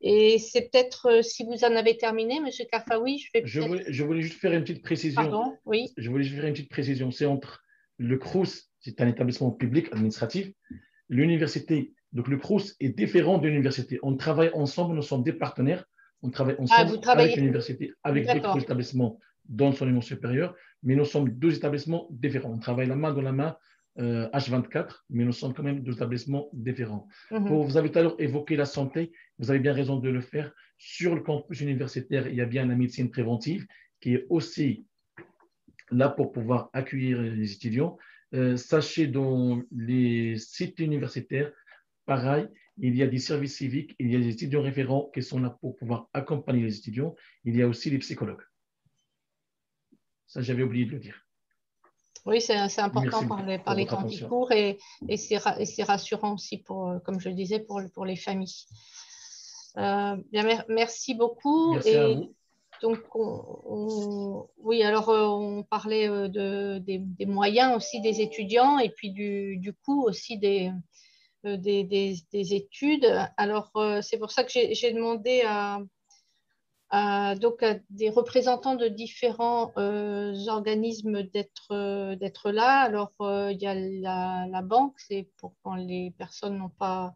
[SPEAKER 1] Et c'est peut-être, si vous en avez terminé, M. Karfaoui,
[SPEAKER 7] je voulais juste faire une petite précision.
[SPEAKER 1] Pardon, oui.
[SPEAKER 7] Je voulais juste faire une petite précision. C'est entre le CROUS, c'est un établissement public administratif, l'université. Donc, le CROUS est différent de l'université. On travaille ensemble, nous sommes des partenaires. On travaille ensemble avec l'université, avec d'autres établissements dans l'enseignement supérieur, mais nous sommes deux établissements différents. On travaille la main dans la main H24, mais nous sommes quand même deux établissements différents. Vous avez tout à l'heure évoqué la santé, vous avez bien raison de le faire. Sur le campus universitaire, il y a bien la médecine préventive qui est aussi là pour pouvoir accueillir les étudiants. Sachez, dans les sites universitaires, pareil, il y a des services civiques, il y a des étudiants référents qui sont là pour pouvoir accompagner les étudiants. Il y a aussi les psychologues. Ça, j'avais oublié de le dire.
[SPEAKER 1] Oui, c'est important par les temps qui courent, et c'est rassurant aussi, comme je le disais, pour les familles. Merci beaucoup.
[SPEAKER 7] Merci à vous.
[SPEAKER 1] Donc, oui, alors on parlait des moyens aussi des étudiants, et puis du coût aussi des études. Alors, c'est pour ça que j'ai demandé à des représentants de différents organismes d'être là. Alors, il y a la banque, c'est pour quand les personnes n'ont pas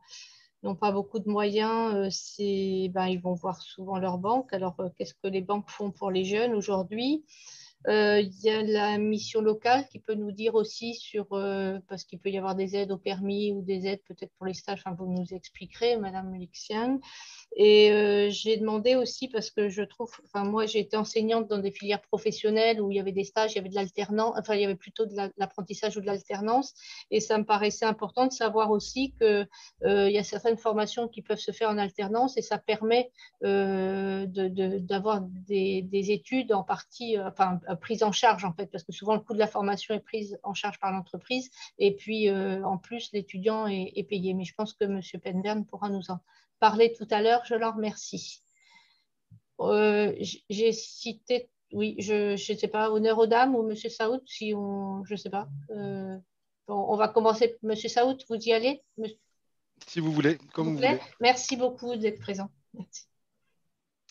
[SPEAKER 1] beaucoup de moyens, ils vont voir souvent leur banque. Alors, qu'est-ce que les banques font pour les jeunes aujourd'hui? Il y a la mission locale qui peut nous dire aussi parce qu'il peut y avoir des aides au permis ou des aides peut-être pour les stages, vous nous expliquerez, Madame Lixiang. Et j'ai demandé aussi, parce que je trouve, moi j'ai été enseignante dans des filières professionnelles où il y avait des stages, il y avait de l'alternance, il y avait plutôt de l'apprentissage ou de l'alternance, et ça me paraissait important de savoir aussi qu'il y a certaines formations qui peuvent se faire en alternance, et ça permet d'avoir des études en partie, prises en charge en fait, parce que souvent le coût de la formation est pris en charge par l'entreprise, et puis en plus l'étudiant est payé. Mais je pense que M. Penbern pourra nous en parler tout à l'heure, je l'en remercie. J'ai cité, oui, je ne sais pas, honneur aux dames ou M. Saoud, je ne sais pas. On va commencer, M. Saoud, vous y allez?
[SPEAKER 2] Si vous voulez, comme vous voulez.
[SPEAKER 1] Merci beaucoup d'être présent. Merci.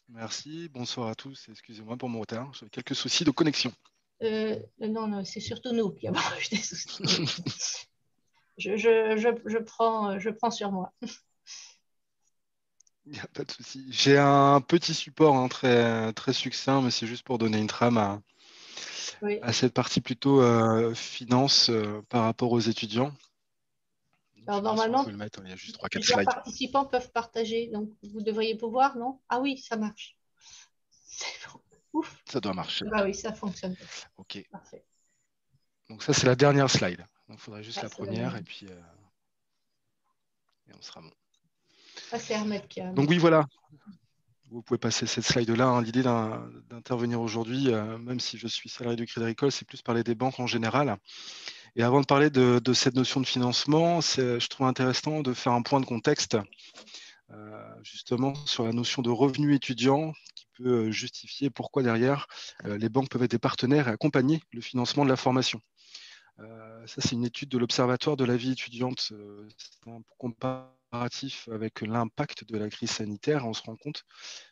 [SPEAKER 2] Merci, bonsoir à tous. Excusez-moi pour mon retard, j'ai quelques soucis de connexion.
[SPEAKER 1] Non, c'est surtout nous qui avons des soucis. je prends sur moi.
[SPEAKER 2] Il n'y a pas de souci. J'ai un petit support très, très succinct, mais c'est juste pour donner une trame à cette partie plutôt finance par rapport aux étudiants.
[SPEAKER 1] Alors normalement,
[SPEAKER 2] le mettre, il y a juste 3-4
[SPEAKER 1] plusieurs
[SPEAKER 2] slides.
[SPEAKER 1] Participants peuvent partager, donc vous devriez pouvoir, non? Ah oui, ça marche. Ouf.
[SPEAKER 2] Ça doit marcher.
[SPEAKER 1] Ah oui, ça fonctionne.
[SPEAKER 2] Ok.
[SPEAKER 1] Parfait.
[SPEAKER 2] Donc ça, c'est la dernière slide. Donc il faudrait juste la première, et puis et on sera bon.
[SPEAKER 1] Ça, c'est Ahmed qui a...
[SPEAKER 2] Donc oui, voilà. Vous pouvez passer cette slide-là. Hein. L'idée d'intervenir aujourd'hui, même si je suis salarié du Crédit Agricole, c'est plus parler des banques en général. Et avant de parler de cette notion de financement, je trouve intéressant de faire un point de contexte justement sur la notion de revenu étudiant qui peut justifier pourquoi derrière les banques peuvent être des partenaires et accompagner le financement de la formation. Ça, c'est une étude de l'Observatoire de la vie étudiante. C'est un comparatif avec l'impact de la crise sanitaire. On se rend compte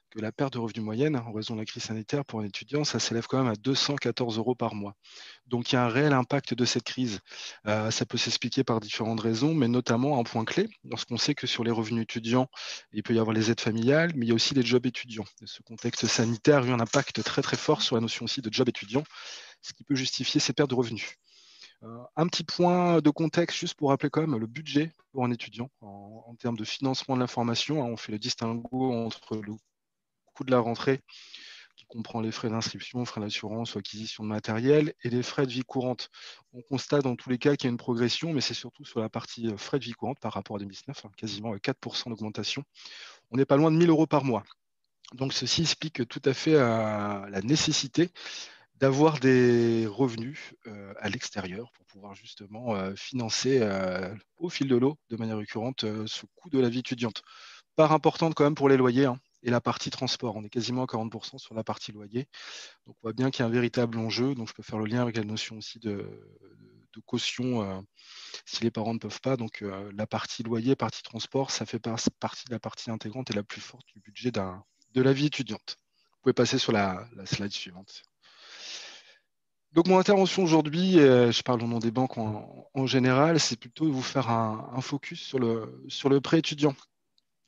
[SPEAKER 2] que la perte de revenus moyenne en raison de la crise sanitaire pour un étudiant, ça s'élève quand même à 214 € par mois. Donc il y a un réel impact de cette crise. Ça peut s'expliquer par différentes raisons, mais notamment un point clé, lorsqu'on sait que sur les revenus étudiants, il peut y avoir les aides familiales, mais il y a aussi les jobs étudiants. Et ce contexte sanitaire a eu un impact très très fort sur la notion aussi de job étudiant, ce qui peut justifier ces pertes de revenus. Un petit point de contexte, juste pour rappeler quand même le budget pour un étudiant en termes de financement de l'information. On fait le distinguo entre le coût de la rentrée, qui comprend les frais d'inscription, frais d'assurance ou acquisition de matériel, et les frais de vie courante. On constate dans tous les cas qu'il y a une progression, mais c'est surtout sur la partie frais de vie courante par rapport à 2019, quasiment 4% d'augmentation. On n'est pas loin de 1 000 € par mois. Donc ceci explique tout à fait la nécessité d'avoir des revenus à l'extérieur pour pouvoir justement financer au fil de l'eau, de manière récurrente, ce coût de la vie étudiante. Part importante quand même pour les loyers et la partie transport. On est quasiment à 40% sur la partie loyer. Donc on voit bien qu'il y a un véritable enjeu. Donc je peux faire le lien avec la notion aussi de caution si les parents ne peuvent pas. Donc la partie loyer, partie transport, ça fait partie de la partie intégrante et la plus forte du budget de la vie étudiante. Vous pouvez passer sur la slide suivante. Donc mon intervention aujourd'hui, je parle au nom des banques en général, c'est plutôt de vous faire un focus sur le prêt étudiant.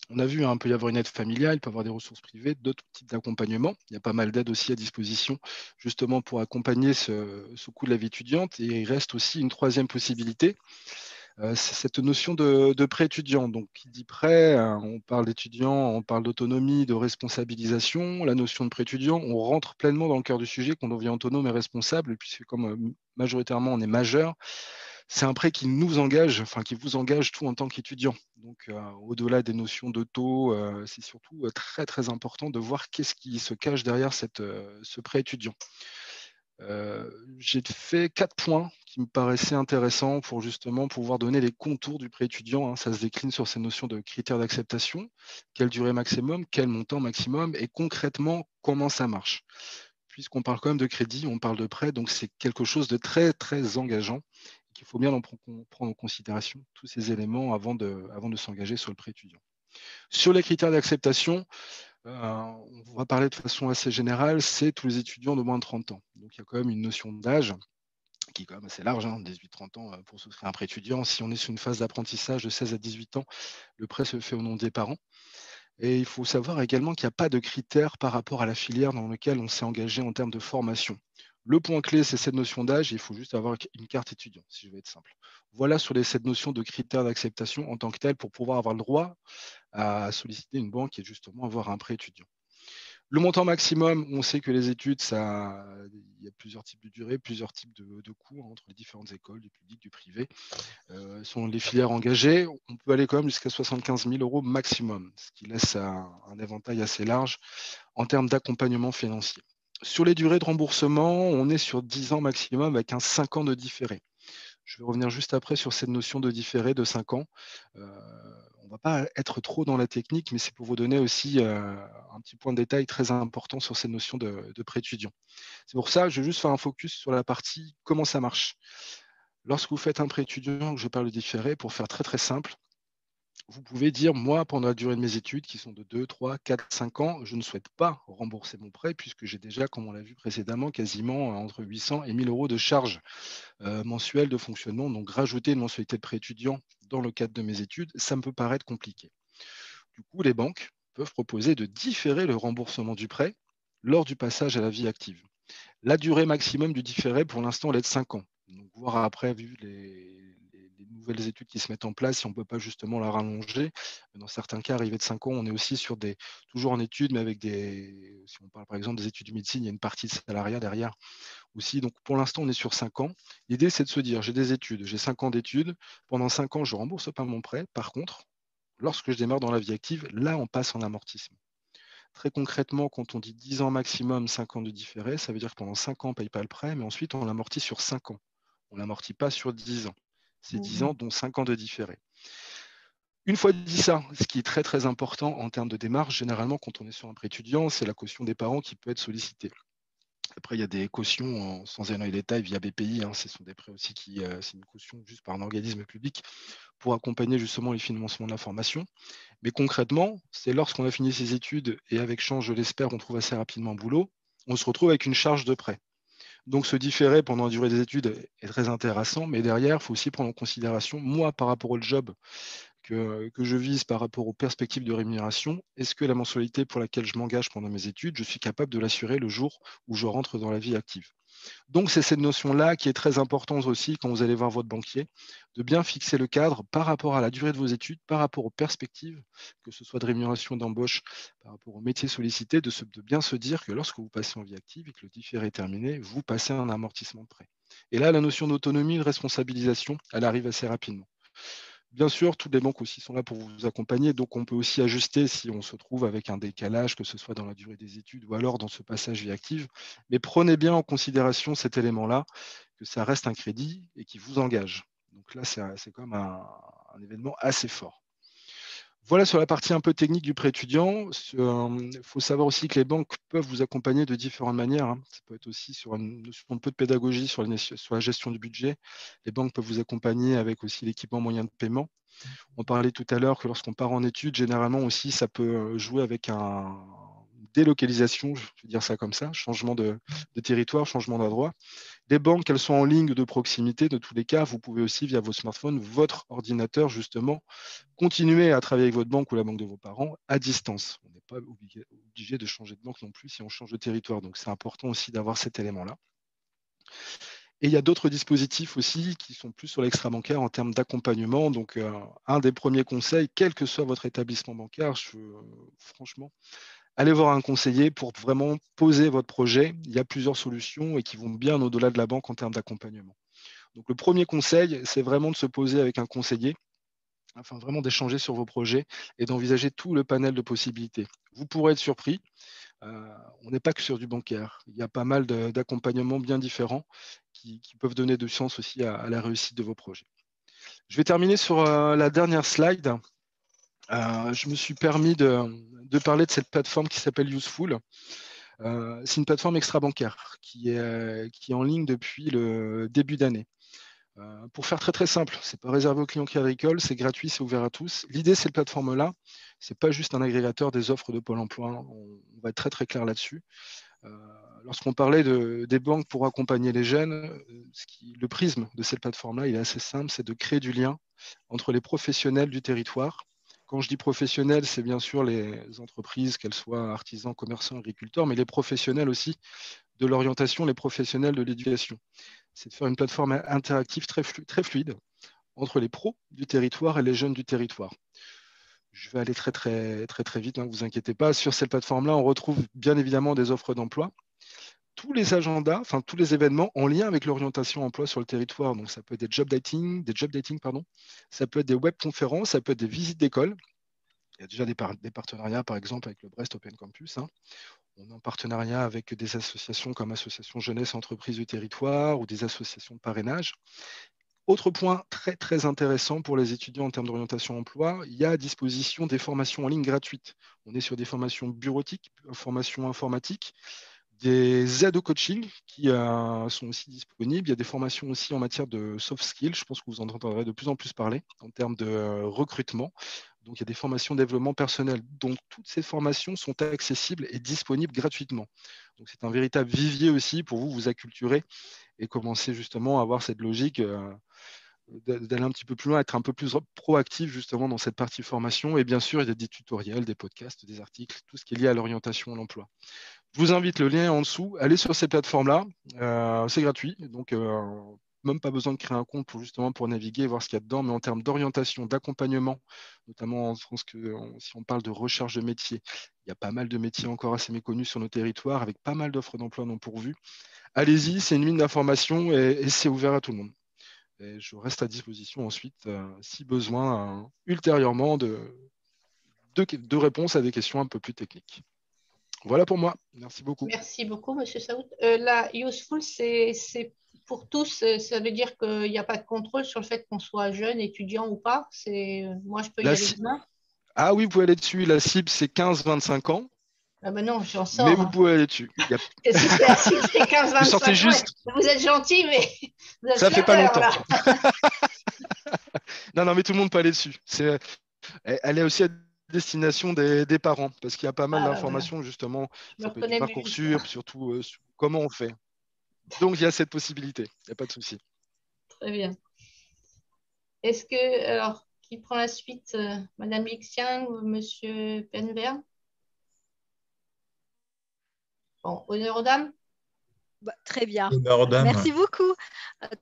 [SPEAKER 2] On a vu, il peut y avoir une aide familiale, il peut y avoir des ressources privées, d'autres types d'accompagnement. Il y a pas mal d'aides aussi à disposition, justement pour accompagner ce coût de la vie étudiante. Et il reste aussi une troisième possibilité, c'est cette notion de prêt étudiant. Donc, qui dit prêt, on parle d'étudiant, on parle d'autonomie, de responsabilisation. La notion de prêt étudiant, on rentre pleinement dans le cœur du sujet, qu'on devient autonome et responsable, puisque comme majoritairement on est majeur, c'est un prêt qui nous engage, qui vous engage tout en tant qu'étudiant. Donc, au-delà des notions de taux, c'est surtout très, très important de voir qu'est-ce qui se cache derrière ce prêt étudiant. J'ai fait 4 points qui me paraissaient intéressants pour justement pouvoir donner les contours du prêt étudiant. Ça se décline sur ces notions de critères d'acceptation, quelle durée maximum, quel montant maximum et concrètement comment ça marche. Puisqu'on parle quand même de crédit, on parle de prêt, donc c'est quelque chose de très très engageant qu'il faut bien prendre en considération tous ces éléments avant de s'engager sur le prêt étudiant. Sur les critères d'acceptation, on va parler de façon assez générale, c'est tous les étudiants de moins de 30 ans. Donc il y a quand même une notion d'âge qui est quand même assez large, 18-30 ans pour souscrire un prêt étudiant. Si on est sur une phase d'apprentissage de 16 à 18 ans, le prêt se fait au nom des parents. Et il faut savoir également qu'il n'y a pas de critères par rapport à la filière dans laquelle on s'est engagé en termes de formation. Le point clé, c'est cette notion d'âge. Il faut juste avoir une carte étudiant, si je veux être simple. Voilà sur cette notion de critères d'acceptation en tant que tel pour pouvoir avoir le droit à solliciter une banque et justement avoir un prêt étudiant. Le montant maximum, on sait que les études, il y a plusieurs types de durées, plusieurs types de cours entre les différentes écoles, du public, du privé. Selon les filières engagées, on peut aller quand même jusqu'à 75 000 € maximum, ce qui laisse un éventail assez large en termes d'accompagnement financier. Sur les durées de remboursement, on est sur 10 ans maximum avec un 5 ans de différé. Je vais revenir juste après sur cette notion de différé de 5 ans. On ne va pas être trop dans la technique, mais c'est pour vous donner aussi un petit point de détail très important sur cette notion de prêt étudiant. C'est pour ça que je vais juste faire un focus sur la partie comment ça marche. Lorsque vous faites un prêt étudiant, je parle de différé, pour faire très très simple, vous pouvez dire, moi, pendant la durée de mes études, qui sont de 2, 3, 4, 5 ans, je ne souhaite pas rembourser mon prêt, puisque j'ai déjà, comme on l'a vu précédemment, quasiment entre 800 et 1 000 € de charges mensuelles de fonctionnement. Donc, rajouter une mensualité de prêt étudiant dans le cadre de mes études, ça me peut paraître compliqué. Du coup, les banques peuvent proposer de différer le remboursement du prêt lors du passage à la vie active. La durée maximum du différé, pour l'instant, elle est de 5 ans. Donc, voir après, vu les nouvelles études qui se mettent en place, si on ne peut pas justement la rallonger. Dans certains cas, arrivé de 5 ans, on est aussi sur toujours en études, mais avec si on parle par exemple des études de médecine, il y a une partie de salariat derrière aussi. Donc, pour l'instant, on est sur 5 ans. L'idée, c'est de se dire, j'ai des études, j'ai 5 ans d'études. Pendant 5 ans, je ne rembourse pas mon prêt. Par contre, lorsque je démarre dans la vie active, là, on passe en amortissement. Très concrètement, quand on dit 10 ans maximum, 5 ans de différé, ça veut dire que pendant 5 ans, on ne paye pas le prêt, mais ensuite, on l'amortit sur 5 ans. On ne l'amortit pas sur 10 ans. C'est 10 ans, dont 5 ans de différé. Une fois dit ça, ce qui est très très important en termes de démarche, généralement, quand on est sur un prêt étudiant, c'est la caution des parents qui peut être sollicitée. Après, il y a des cautions, sans aller dans les détails, via BPI. Ce sont des prêts aussi c'est une caution juste par un organisme public pour accompagner justement les financements de la formation. Mais concrètement, c'est lorsqu'on a fini ses études et avec chance, je l'espère, on trouve assez rapidement un boulot, on se retrouve avec une charge de prêt. Donc, se différer pendant la durée des études est très intéressant, mais derrière, il faut aussi prendre en considération, moi, par rapport au job que je vise, par rapport aux perspectives de rémunération, est-ce que la mensualité pour laquelle je m'engage pendant mes études, je suis capable de l'assurer le jour où je rentre dans la vie active? Donc, c'est cette notion-là qui est très importante aussi quand vous allez voir votre banquier, de bien fixer le cadre par rapport à la durée de vos études, par rapport aux perspectives, que ce soit de rémunération d'embauche, par rapport au métier sollicité, de bien se dire que lorsque vous passez en vie active et que le différé est terminé, vous passez un amortissement de prêt. Et là, la notion d'autonomie, de responsabilisation, elle arrive assez rapidement. Bien sûr, toutes les banques aussi sont là pour vous accompagner, donc on peut aussi ajuster si on se trouve avec un décalage, que ce soit dans la durée des études ou alors dans ce passage vie active. Mais prenez bien en considération cet élément-là, que ça reste un crédit et qui vous engage. Donc là, c'est quand même un événement assez fort. Voilà sur la partie un peu technique du prêt étudiant. Il faut savoir aussi que les banques peuvent vous accompagner de différentes manières. Ça peut être aussi sur une notion un peu de pédagogie sur la gestion du budget. Les banques peuvent vous accompagner avec aussi l'équipement moyen de paiement. On parlait tout à l'heure que lorsqu'on part en études, généralement aussi, ça peut jouer avec une délocalisation, je vais dire ça comme ça, changement de territoire, changement d'endroit. Les banques, elles sont en ligne de proximité. De tous les cas, vous pouvez aussi, via vos smartphones, votre ordinateur, justement, continuer à travailler avec votre banque ou la banque de vos parents à distance. On n'est pas obligé de changer de banque non plus si on change de territoire. Donc, c'est important aussi d'avoir cet élément-là. Et il y a d'autres dispositifs aussi qui sont plus sur l'extra-bancaire en termes d'accompagnement. Donc, un des premiers conseils, quel que soit votre établissement bancaire, franchement, allez voir un conseiller pour vraiment poser votre projet. Il y a plusieurs solutions et qui vont bien au-delà de la banque en termes d'accompagnement. Donc, le premier conseil, c'est vraiment de se poser avec un conseiller, afin vraiment d'échanger sur vos projets et d'envisager tout le panel de possibilités. Vous pourrez être surpris. On n'est pas que sur du bancaire. Il y a pas mal d'accompagnements bien différents qui peuvent donner du sens aussi à la réussite de vos projets. Je vais terminer sur la dernière slide. Je me suis permis de parler de cette plateforme qui s'appelle Useful. C'est une plateforme extra-bancaire qui est en ligne depuis le début d'année. Pour faire très très simple, ce n'est pas réservé aux clients agricoles, c'est gratuit, c'est ouvert à tous. L'idée de cette plateforme-là, ce n'est pas juste un agrégateur des offres de Pôle emploi, on va être très très clair là-dessus. Lorsqu'on parlait des banques pour accompagner les jeunes, le prisme de cette plateforme-là, il est assez simple, c'est de créer du lien entre les professionnels du territoire. Quand je dis professionnels, c'est bien sûr les entreprises, qu'elles soient artisans, commerçants, agriculteurs, mais les professionnels aussi de l'orientation, les professionnels de l'éducation. C'est de faire une plateforme interactive très fluide entre les pros du territoire et les jeunes du territoire. Je vais aller très vite, ne vous inquiétez pas. Sur cette plateforme-là, on retrouve bien évidemment des offres d'emploi, tous les agendas, tous les événements en lien avec l'orientation emploi sur le territoire. Donc, ça peut être des job dating, ça peut être des webconférences, ça peut être des visites d'école. Il y a déjà des partenariats, par exemple, avec le Brest Open Campus. On est en partenariat avec des associations comme Association Jeunesse Entreprises du Territoire ou des associations de parrainage. Autre point très, très intéressant pour les étudiants en termes d'orientation emploi, il y a à disposition des formations en ligne gratuites. On est sur des formations bureautiques, formations informatiques, des aides au coaching qui sont aussi disponibles. Il y a des formations aussi en matière de soft skills. Je pense que vous en entendrez de plus en plus parler en termes de recrutement. Donc, il y a des formations de développement personnel. Donc, toutes ces formations sont accessibles et disponibles gratuitement. Donc, c'est un véritable vivier aussi pour vous acculturer et commencer justement à avoir cette logique d'aller un petit peu plus loin, être un peu plus proactif justement dans cette partie formation. Et bien sûr, il y a des tutoriels, des podcasts, des articles, tout ce qui est lié à l'orientation à l'emploi. Je vous invite, le lien est en dessous. Allez sur cette plateforme-là. C'est gratuit. Donc, même pas besoin de créer un compte pour naviguer et voir ce qu'il y a dedans. Mais en termes d'orientation, d'accompagnement, notamment en France, si on parle de recherche de métiers, il y a pas mal de métiers encore assez méconnus sur nos territoires avec pas mal d'offres d'emploi non pourvues. Allez-y, c'est une mine d'informations et c'est ouvert à tout le monde. Et je reste à disposition ensuite, si besoin, ultérieurement, de réponses à des questions un peu plus techniques. Voilà pour moi. Merci beaucoup.
[SPEAKER 1] Merci beaucoup, M. Saoud. La Useful, c'est pour tous. Ça veut dire qu'il n'y a pas de contrôle sur le fait qu'on soit jeune, étudiant ou pas. Moi, je peux y aller demain.
[SPEAKER 2] Ah oui, vous pouvez aller dessus. La cible, c'est 15-25 ans.
[SPEAKER 1] Ah ben non, j'en
[SPEAKER 2] Mais
[SPEAKER 1] sors.
[SPEAKER 2] vous pouvez aller dessus.
[SPEAKER 1] Si c'est 15,
[SPEAKER 2] Vous sortez
[SPEAKER 1] 25,
[SPEAKER 2] juste.
[SPEAKER 1] ouais. Vous êtes gentil, mais vous êtes
[SPEAKER 2] Ça fait pas
[SPEAKER 1] flatteur,
[SPEAKER 2] longtemps.
[SPEAKER 1] là.
[SPEAKER 2] Non, mais tout le monde peut aller dessus. Elle est aussi à destination des parents, parce qu'il y a pas mal
[SPEAKER 1] Ah, voilà.
[SPEAKER 2] d'informations, justement.
[SPEAKER 1] Je me
[SPEAKER 2] Ça peut être du
[SPEAKER 1] reconnais mieux.
[SPEAKER 2] Parcoursup, surtout sur comment on fait. Donc, il y a cette possibilité. Il n'y a pas de souci.
[SPEAKER 1] Très bien. Est-ce que, alors, qui prend la suite, Madame Lixiang ou Monsieur Penvert? Bon, honneur aux dames.
[SPEAKER 8] Très bien.
[SPEAKER 9] Honneur aux dames.
[SPEAKER 8] Merci beaucoup.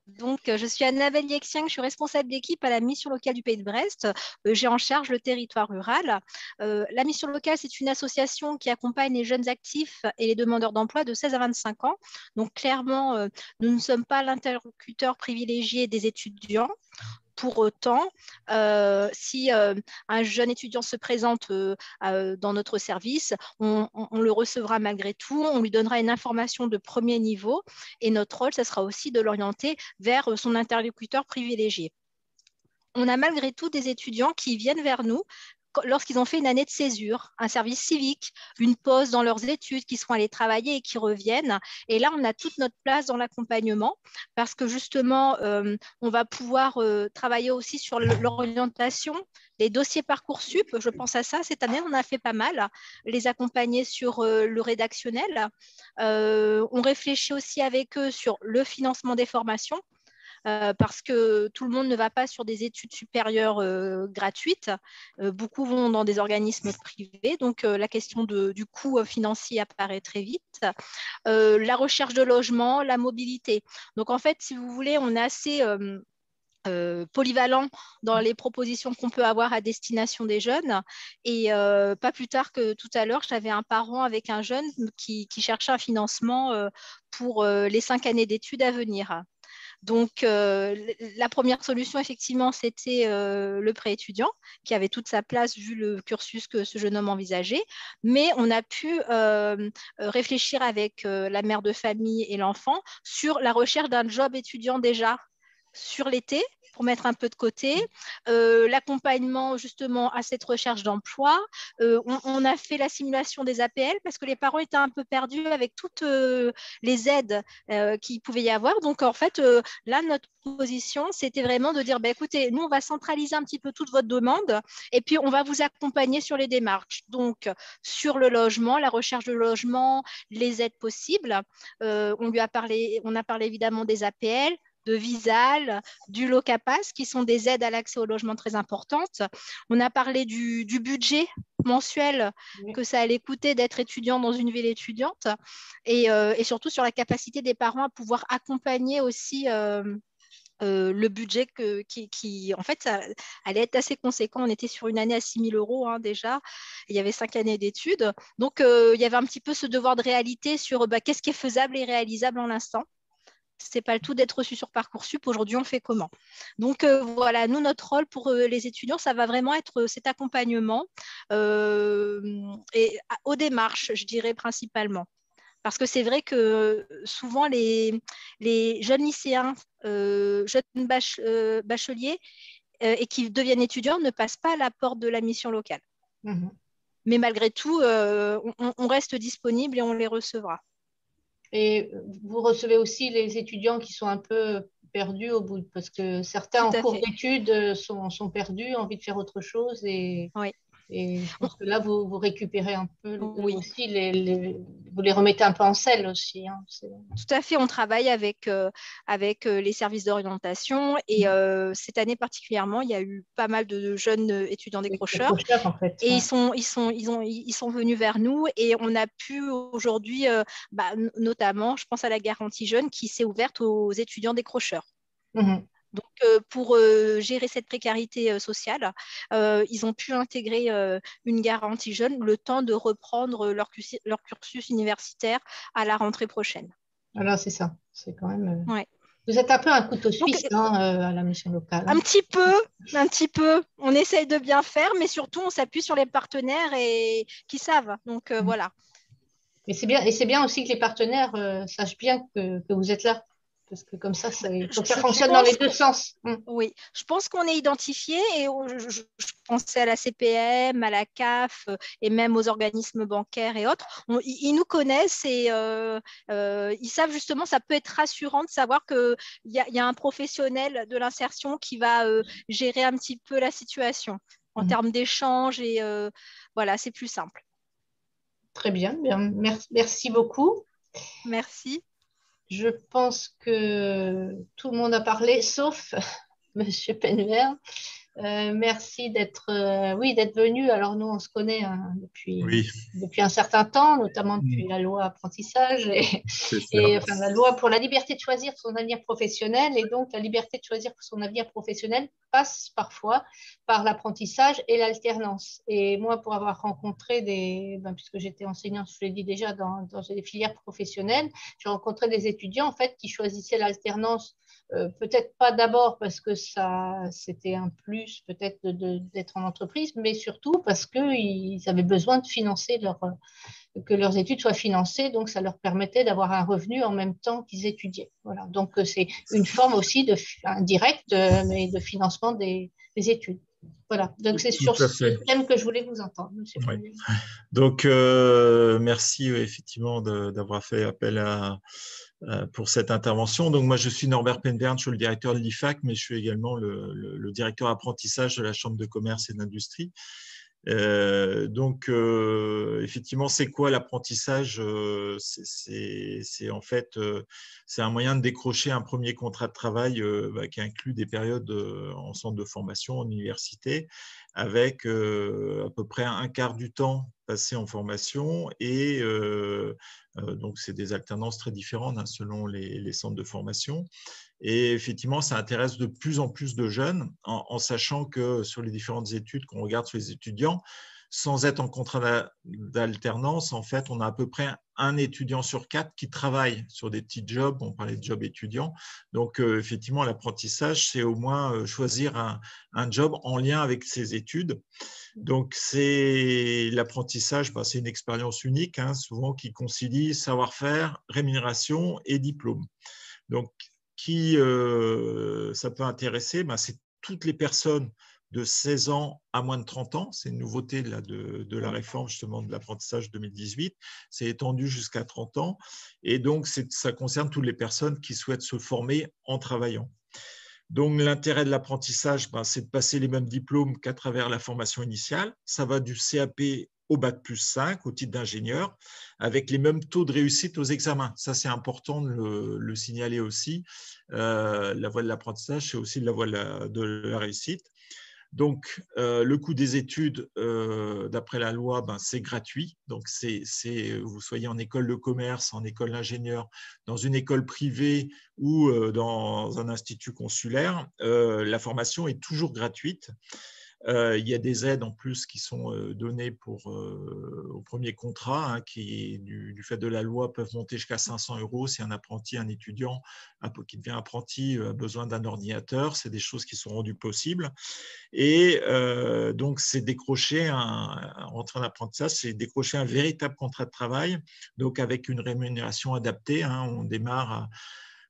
[SPEAKER 8] Donc, je suis Annabelle Yexiang, je suis responsable d'équipe à la mission locale du Pays de Brest. J'ai en charge le territoire rural. La mission locale, c'est une association qui accompagne les jeunes actifs et les demandeurs d'emploi de 16 à 25 ans. Donc, clairement, nous ne sommes pas l'interlocuteur privilégié des étudiants. Pour autant, si un jeune étudiant se présente dans notre service, on le recevra malgré tout, on lui donnera une information de premier niveau et notre rôle, ce sera aussi de l'orienter vers son interlocuteur privilégié. On a malgré tout des étudiants qui viennent vers nous lorsqu'ils ont fait une année de césure, un service civique, une pause dans leurs études, qui sont allés travailler et qui reviennent. Et là, on a toute notre place dans l'accompagnement parce que justement, on va pouvoir travailler aussi sur l'orientation, les dossiers Parcoursup. Je pense à ça. Cette année, on a fait pas mal. Les accompagner sur le rédactionnel. On réfléchit aussi avec eux sur le financement des formations. Parce que tout le monde ne va pas sur des études supérieures gratuites. Beaucoup vont dans des organismes privés. Donc, la question du coût financier apparaît très vite. La recherche de logement, la mobilité. Donc, en fait, si vous voulez, on est assez polyvalent dans les propositions qu'on peut avoir à destination des jeunes. Et pas plus tard que tout à l'heure, j'avais un parent avec un jeune qui cherchait un financement pour les 5 années d'études à venir. Donc, la première solution, effectivement, c'était le prêt étudiant, qui avait toute sa place vu le cursus que ce jeune homme envisageait. Mais on a pu réfléchir avec la mère de famille et l'enfant sur la recherche d'un job étudiant déjà sur l'été pour mettre un peu de côté, l'accompagnement justement à cette recherche d'emploi. On a fait la simulation des APL parce que les parents étaient un peu perdus avec toutes les aides qu'il pouvait y avoir. Donc, en fait, là, notre position, c'était vraiment de dire, bah, écoutez, nous, on va centraliser un petit peu toute votre demande et puis on va vous accompagner sur les démarches. Donc, sur le logement, la recherche de logement, les aides possibles. On a parlé évidemment des APL, de Visal, du Locapass, qui sont des aides à l'accès au logement très importantes. On a parlé du budget mensuel que ça allait coûter d'être étudiant dans une ville étudiante et surtout sur la capacité des parents à pouvoir accompagner aussi le budget qui en fait, ça allait être assez conséquent. On était sur une année à 6 000 € déjà. Il y avait 5 années d'études. Donc, il y avait un petit peu ce devoir de réalité sur qu'est-ce qui est faisable et réalisable en l'instant. Ce n'est pas le tout d'être reçu sur Parcoursup. Aujourd'hui, on fait comment? Donc, voilà, nous, notre rôle pour les étudiants, ça va vraiment être cet accompagnement et aux démarches, je dirais principalement. Parce que c'est vrai que souvent, les jeunes lycéens, jeunes bacheliers et qui deviennent étudiants ne passent pas à la porte de la mission locale.
[SPEAKER 1] Mhm.
[SPEAKER 8] Mais malgré tout, on reste disponible et on les recevra.
[SPEAKER 1] Et vous recevez aussi les étudiants qui sont un peu perdus au bout, parce que certains en cours d'études sont perdus, ont envie de faire autre chose. Et je pense que là, vous récupérez un peu aussi, vous les remettez un peu en selle aussi. Hein.
[SPEAKER 8] Tout à fait, on travaille avec les services d'orientation et cette année particulièrement, il y a eu pas mal de jeunes étudiants décrocheurs
[SPEAKER 1] en fait,
[SPEAKER 8] et ils sont venus vers nous et on a pu aujourd'hui, notamment, je pense à la garantie jeune qui s'est ouverte aux étudiants décrocheurs.
[SPEAKER 1] Mhm.
[SPEAKER 8] Donc, pour gérer cette précarité sociale, ils ont pu intégrer une garantie jeune le temps de reprendre leur cursus universitaire à la rentrée prochaine.
[SPEAKER 1] Voilà, c'est ça. C'est quand même. Vous êtes un peu un couteau suisse à la mission locale.
[SPEAKER 8] Hein. Un petit peu. On essaye de bien faire, mais surtout, on s'appuie sur les partenaires qui savent. Donc, voilà.
[SPEAKER 1] Et c'est bien aussi que les partenaires sachent bien que vous êtes là. Parce que comme ça, il faut que
[SPEAKER 8] Je
[SPEAKER 1] ça fonctionne dans les deux sens.
[SPEAKER 8] Oui, je pense qu'on est identifié et je pensais à la CPM, à la CAF et même aux organismes bancaires et autres. Ils nous connaissent et ils savent justement, ça peut être rassurant de savoir qu'il y a un professionnel de l'insertion qui va gérer un petit peu la situation en termes d'échange et voilà, c'est plus simple.
[SPEAKER 1] Très bien, merci beaucoup.
[SPEAKER 8] Merci.
[SPEAKER 1] Je pense que tout le monde a parlé, sauf Monsieur Penvert. Merci d'être venu. Alors nous, on se connaît depuis un certain temps, notamment depuis la loi apprentissage et enfin, la loi pour la liberté de choisir son avenir professionnel. Et donc, la liberté de choisir son avenir professionnel passe parfois par l'apprentissage et l'alternance. Et moi, pour avoir rencontré puisque j'étais enseignante, je l'ai dit déjà, dans des filières professionnelles, j'ai rencontré des étudiants en fait qui choisissaient l'alternance. Peut-être pas d'abord parce que c'était un plus peut-être d'être en entreprise, mais surtout parce qu'ils avaient besoin de financer que leurs études soient financées, donc ça leur permettait d'avoir un revenu en même temps qu'ils étudiaient. Voilà. Donc c'est une forme aussi indirecte, mais de financement des études. Voilà, donc c'est sur ce thème que je voulais vous entendre, monsieur.
[SPEAKER 9] Oui. Donc, merci effectivement d'avoir fait appel pour cette intervention. Donc, moi, je suis Norbert Penvert, je suis le directeur de l'IFAC, mais je suis également le directeur apprentissage de la Chambre de commerce et d'industrie. Donc, effectivement, c'est quoi l'apprentissage? C'est en fait, c'est un moyen de décrocher un premier contrat de travail qui inclut des périodes en centre de formation, en université, avec à peu près un quart du temps passé en formation et donc c'est des alternances très différentes selon les centres de formation. Et effectivement, ça intéresse de plus en plus de jeunes, en sachant que sur les différentes études qu'on regarde sur les étudiants, sans être en contrat d'alternance, en fait, on a à peu près un étudiant sur 4 qui travaille sur des petits jobs. On parlait de jobs étudiants. Donc, effectivement, l'apprentissage, c'est au moins choisir un job en lien avec ses études. Donc, l'apprentissage, c'est une expérience unique, souvent qui concilie savoir-faire, rémunération et diplôme. Donc, qui ça peut intéresser, c'est toutes les personnes de 16 ans à moins de 30 ans. C'est une nouveauté de la réforme justement de l'apprentissage 2018. C'est étendu jusqu'à 30 ans. Et donc, ça concerne toutes les personnes qui souhaitent se former en travaillant. Donc, l'intérêt de l'apprentissage, c'est de passer les mêmes diplômes qu'à travers la formation initiale. Ça va du CAP au Bac+5, au titre d'ingénieur, avec les mêmes taux de réussite aux examens. Ça, c'est important de le signaler aussi. La voie de l'apprentissage, c'est aussi la voie de la réussite. Donc, le coût des études, d'après la loi, c'est gratuit. Donc, vous soyez en école de commerce, en école d'ingénieur, dans une école privée ou dans un institut consulaire, la formation est toujours gratuite. Il y a des aides en plus qui sont données au premier contrat, qui, du fait de la loi, peuvent monter jusqu'à 500 € si un apprenti, un étudiant qui devient apprenti a besoin d'un ordinateur. C'est des choses qui sont rendues possibles. Et donc, c'est décrocher rentrer en apprentissage, c'est décrocher un véritable contrat de travail, donc avec une rémunération adaptée. On démarre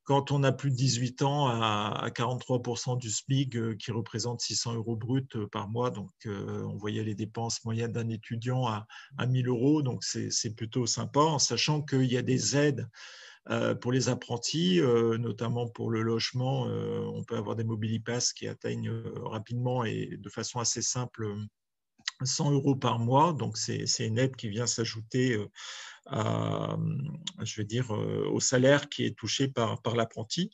[SPEAKER 9] quand on a plus de 18 ans à 43% du SMIC, qui représente 600 € bruts par mois. Donc, on voyait les dépenses moyennes d'un étudiant à 1 000 €. Donc, c'est plutôt sympa, en sachant qu'il y a des aides pour les apprentis, notamment pour le logement. On peut avoir des mobilipass qui atteignent rapidement et de façon assez simple 100 € par mois. Donc, c'est une aide qui vient s'ajouter au salaire qui est touché par l'apprenti.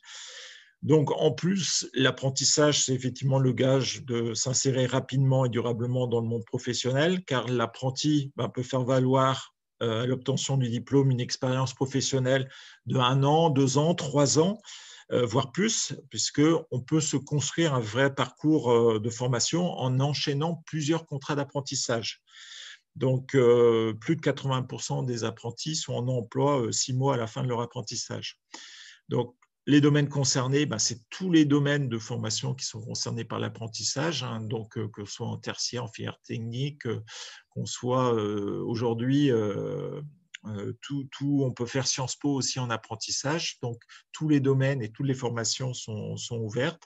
[SPEAKER 9] Donc, en plus, l'apprentissage, c'est effectivement le gage de s'insérer rapidement et durablement dans le monde professionnel, car l'apprenti peut faire valoir à l'obtention du diplôme une expérience professionnelle de 1 an, 2 ans, 3 ans, voire plus, puisqu'on peut se construire un vrai parcours de formation en enchaînant plusieurs contrats d'apprentissage. Donc, plus de 80% des apprentis sont en emploi 6 mois à la fin de leur apprentissage. Donc, les domaines concernés, c'est tous les domaines de formation qui sont concernés par l'apprentissage, donc que ce soit en tertiaire, en filière technique, qu'on soit aujourd'hui on peut faire Sciences Po aussi en apprentissage, donc tous les domaines et toutes les formations sont ouvertes.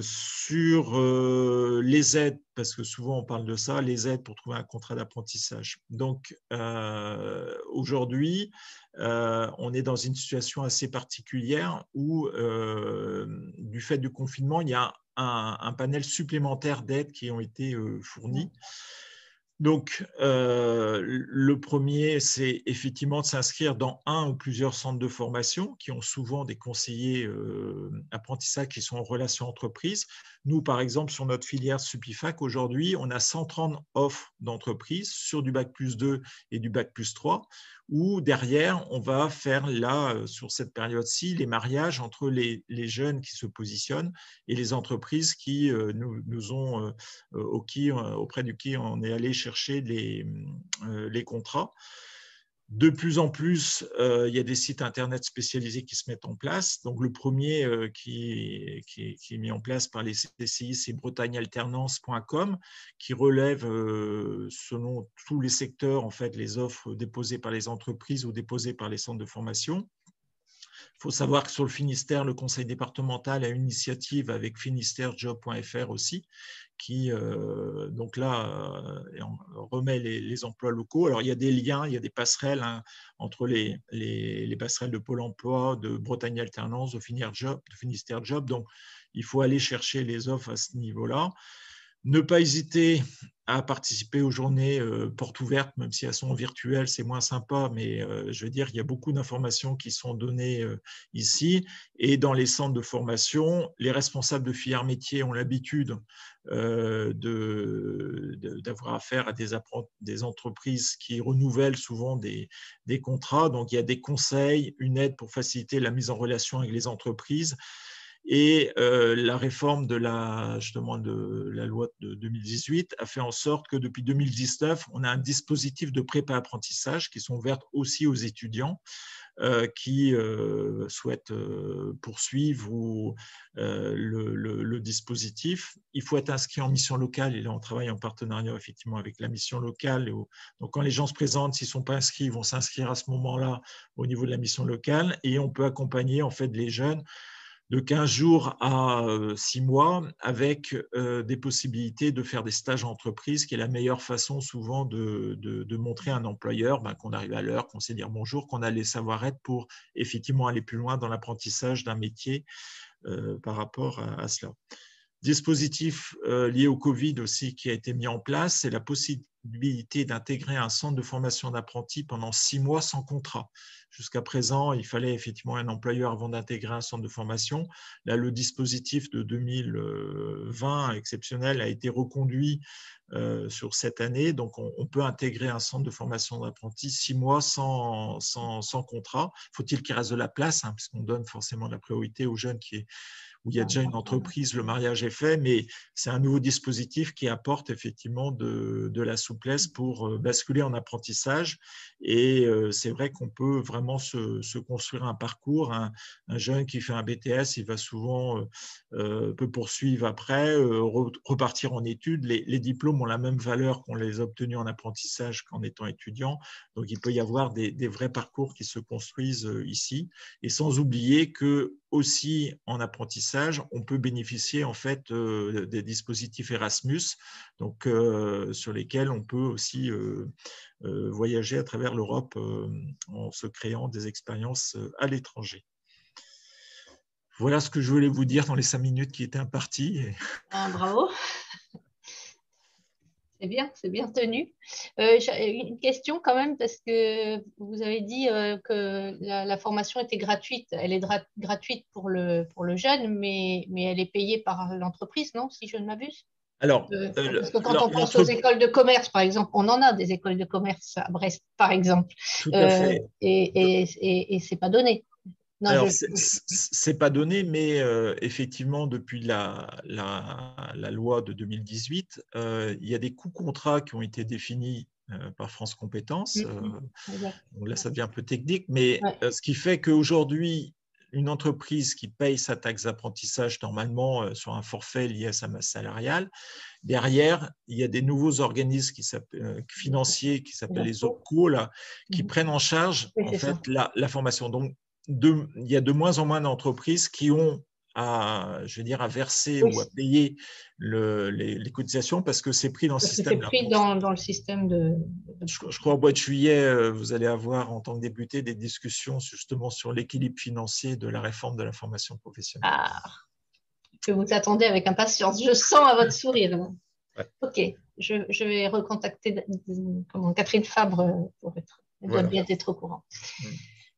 [SPEAKER 9] Sur les aides, parce que souvent on parle de ça, les aides pour trouver un contrat d'apprentissage. Donc aujourd'hui, on est dans une situation assez particulière où, du fait du confinement, il y a un panel supplémentaire d'aides qui ont été fournies. Donc, le premier, c'est effectivement de s'inscrire dans un ou plusieurs centres de formation qui ont souvent des conseillers apprentissage qui sont en relation entreprise. Nous, par exemple, sur notre filière Supifac, aujourd'hui, on a 130 offres d'entreprises sur du Bac+2 et du Bac+3, où derrière, on va faire là, sur cette période-ci, les mariages entre les jeunes qui se positionnent et les entreprises qui nous ont, auprès de qui on est allé chercher les contrats. De plus en plus, il y a des sites internet spécialisés qui se mettent en place. Donc, le premier qui est mis en place par les CCI, c'est bretagnealternance.com, qui relève, selon tous les secteurs, en fait, les offres déposées par les entreprises ou déposées par les centres de formation. Il faut savoir que sur le Finistère, le conseil départemental a une initiative avec finisterjob.fr aussi, qui donc là remet les emplois locaux. Alors il y a des liens, il y a des passerelles entre les passerelles de Pôle emploi, de Bretagne Alternance, de Finistère Job. Donc il faut aller chercher les offres à ce niveau-là. Ne pas hésiter à participer aux journées portes ouvertes, même si elles sont virtuelles, c'est moins sympa, mais je veux dire, il y a beaucoup d'informations qui sont données ici. Et dans les centres de formation, les responsables de filières métiers ont l'habitude d'avoir affaire à des entreprises qui renouvellent souvent des contrats. Donc, il y a des conseils, une aide pour faciliter la mise en relation avec les entreprises. Et la réforme justement de la loi de 2018 a fait en sorte que depuis 2019, on a un dispositif de prépa-apprentissage qui sont ouverts aussi aux étudiants qui souhaitent poursuivre le dispositif. Il faut être inscrit en mission locale, et là on travaille en partenariat effectivement avec la mission locale. Donc quand les gens se présentent, s'ils ne sont pas inscrits, ils vont s'inscrire à ce moment-là au niveau de la mission locale, et on peut accompagner en fait les jeunes de 15 jours à 6 mois avec des possibilités de faire des stages en entreprise, qui est la meilleure façon souvent de montrer à un employeur qu'on arrive à l'heure, qu'on sait dire bonjour, qu'on a les savoir-être pour effectivement aller plus loin dans l'apprentissage d'un métier par rapport à cela. Dispositif lié au Covid aussi qui a été mis en place, c'est la possibilité d'intégrer un centre de formation d'apprentis pendant 6 mois sans contrat. Jusqu'à présent, il fallait effectivement un employeur avant d'intégrer un centre de formation. Là, le dispositif de 2020 exceptionnel a été reconduit sur cette année. Donc, on peut intégrer un centre de formation d'apprentis 6 mois sans contrat. Faut-il qu'il reste de la place, puisqu'on donne forcément la priorité aux jeunes où il y a déjà une entreprise, le mariage est fait, mais c'est un nouveau dispositif qui apporte effectivement de la souplesse pour basculer en apprentissage. Et c'est vrai qu'on peut vraiment se construire un parcours. Un jeune qui fait un BTS, il va souvent peut poursuivre après, repartir en études. Les diplômes ont la même valeur qu'on les a obtenus en apprentissage qu'en étant étudiant. Donc, il peut y avoir des vrais parcours qui se construisent ici. Et sans oublier que aussi en apprentissage, on peut bénéficier en fait des dispositifs Erasmus, donc sur lesquels on peut aussi voyager à travers l'Europe en se créant des expériences à l'étranger. Voilà ce que je voulais vous dire dans les 5 minutes qui étaient imparties.
[SPEAKER 1] Bravo. C'est bien tenu. Une question quand même, parce que vous avez dit que la formation était gratuite. Elle est gratuite pour le jeune, mais elle est payée par l'entreprise, non, si je ne m'abuse?
[SPEAKER 9] Alors,
[SPEAKER 1] parce que quand on pense aux écoles de commerce, par exemple, on en a des écoles de commerce à Brest, par exemple.
[SPEAKER 9] Tout à fait.
[SPEAKER 1] Et c'est pas donné. Non,
[SPEAKER 9] alors, c'est pas donné, mais effectivement, depuis la loi de 2018, il y a des coûts-contrats qui ont été définis par France Compétences. Bon, là, ça devient un peu technique, mais ce qui fait qu'aujourd'hui, une entreprise qui paye sa taxe d'apprentissage normalement sur un forfait lié à sa masse salariale. Derrière, il y a des nouveaux organismes financiers qui s'appellent les OPCO, là, qui prennent en charge en fait, la formation. Donc, il y a de moins en moins d'entreprises qui ont à verser ou à payer les cotisations parce que c'est pris dans le système.
[SPEAKER 1] C'est pris dans le système de…
[SPEAKER 9] Je crois au mois de juillet, vous allez avoir en tant que député des discussions justement sur l'équilibre financier de la réforme de la formation professionnelle.
[SPEAKER 1] Ah, que vous attendez avec impatience. Je sens à votre sourire. Ouais. Ok, je vais recontacter Catherine Fabre pour être… Elle doit bien être au courant.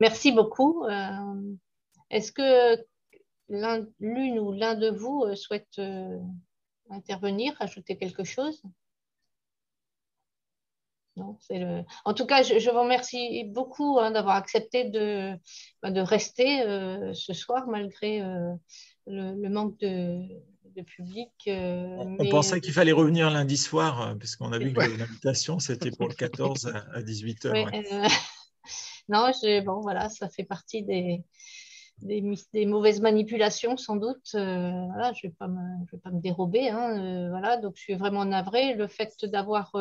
[SPEAKER 1] Merci beaucoup. Est-ce que l'une ou l'un de vous souhaite intervenir, ajouter quelque chose? Non, en tout cas, je vous remercie beaucoup d'avoir accepté de rester ce soir malgré le manque de public.
[SPEAKER 9] On pensait qu'il fallait revenir lundi soir parce qu'on a vu que l'invitation, c'était pour le 14 à 18h.
[SPEAKER 1] Ouais, non, bon, voilà, ça fait partie des mauvaises manipulations sans doute. Voilà, je ne vais pas me dérober. Voilà, donc je suis vraiment navrée. Le fait d'avoir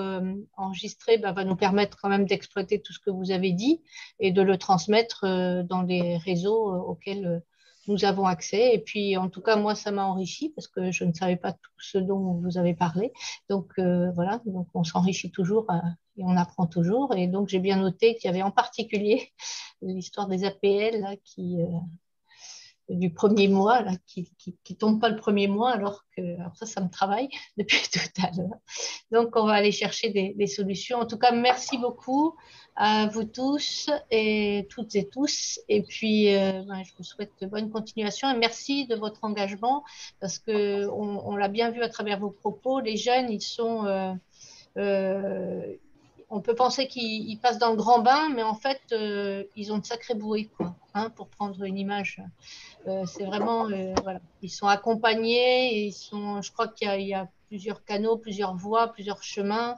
[SPEAKER 1] enregistré va nous permettre quand même d'exploiter tout ce que vous avez dit et de le transmettre dans les réseaux auxquels nous avons accès. Et puis, en tout cas, moi, ça m'a enrichi parce que je ne savais pas tout ce dont vous avez parlé. Donc, voilà, donc on s'enrichit toujours et on apprend toujours. Et donc, j'ai bien noté qu'il y avait en particulier l'histoire des APL là, du premier mois, là, qui tombe pas le premier mois, alors ça me travaille depuis tout à l'heure. Donc, on va aller chercher des solutions. En tout cas, merci beaucoup à vous tous et toutes et tous. Et puis, je vous souhaite de bonne continuation et merci de votre engagement parce qu'on l'a bien vu à travers vos propos. Les jeunes, ils sont… on peut penser qu'ils passent dans le grand bain, mais en fait, ils ont de sacrés bouées, quoi, pour prendre une image. C'est vraiment, voilà, ils sont accompagnés, et je crois qu'il y a plusieurs canaux, plusieurs voies, plusieurs chemins.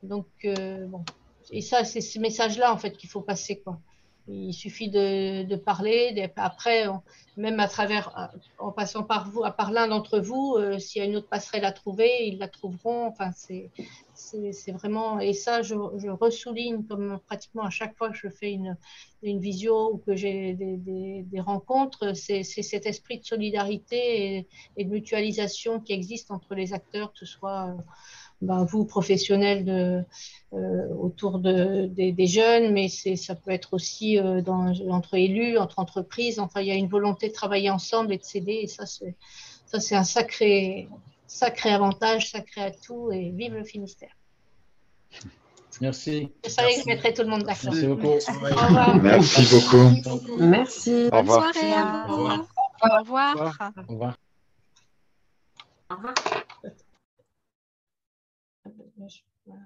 [SPEAKER 1] Donc, bon. Et ça, c'est ce message-là, en fait, qu'il faut passer, quoi. Il suffit de parler. Après, même à travers, en passant par vous, par l'un d'entre vous, s'il y a une autre passerelle à trouver, ils la trouveront. Enfin, c'est vraiment… Et ça, je ressouligne comme pratiquement à chaque fois que je fais une visio ou que j'ai des rencontres, c'est cet esprit de solidarité et de mutualisation qui existe entre les acteurs, que ce soit… vous, professionnels autour des jeunes, mais ça peut être aussi entre élus, entre entreprises. Enfin, il y a une volonté de travailler ensemble et de s'aider. Et ça, c'est un sacré avantage, sacré atout. Et vive le Finistère.
[SPEAKER 7] Merci.
[SPEAKER 1] Je savais que je mettrais tout le monde d'accord.
[SPEAKER 7] Merci beaucoup.
[SPEAKER 1] Au revoir.
[SPEAKER 6] Merci beaucoup.
[SPEAKER 5] Merci.
[SPEAKER 8] Bonne
[SPEAKER 6] revoir.
[SPEAKER 8] soirée à vous. Au revoir.
[SPEAKER 7] Au revoir.
[SPEAKER 4] Au revoir.
[SPEAKER 1] Voilà.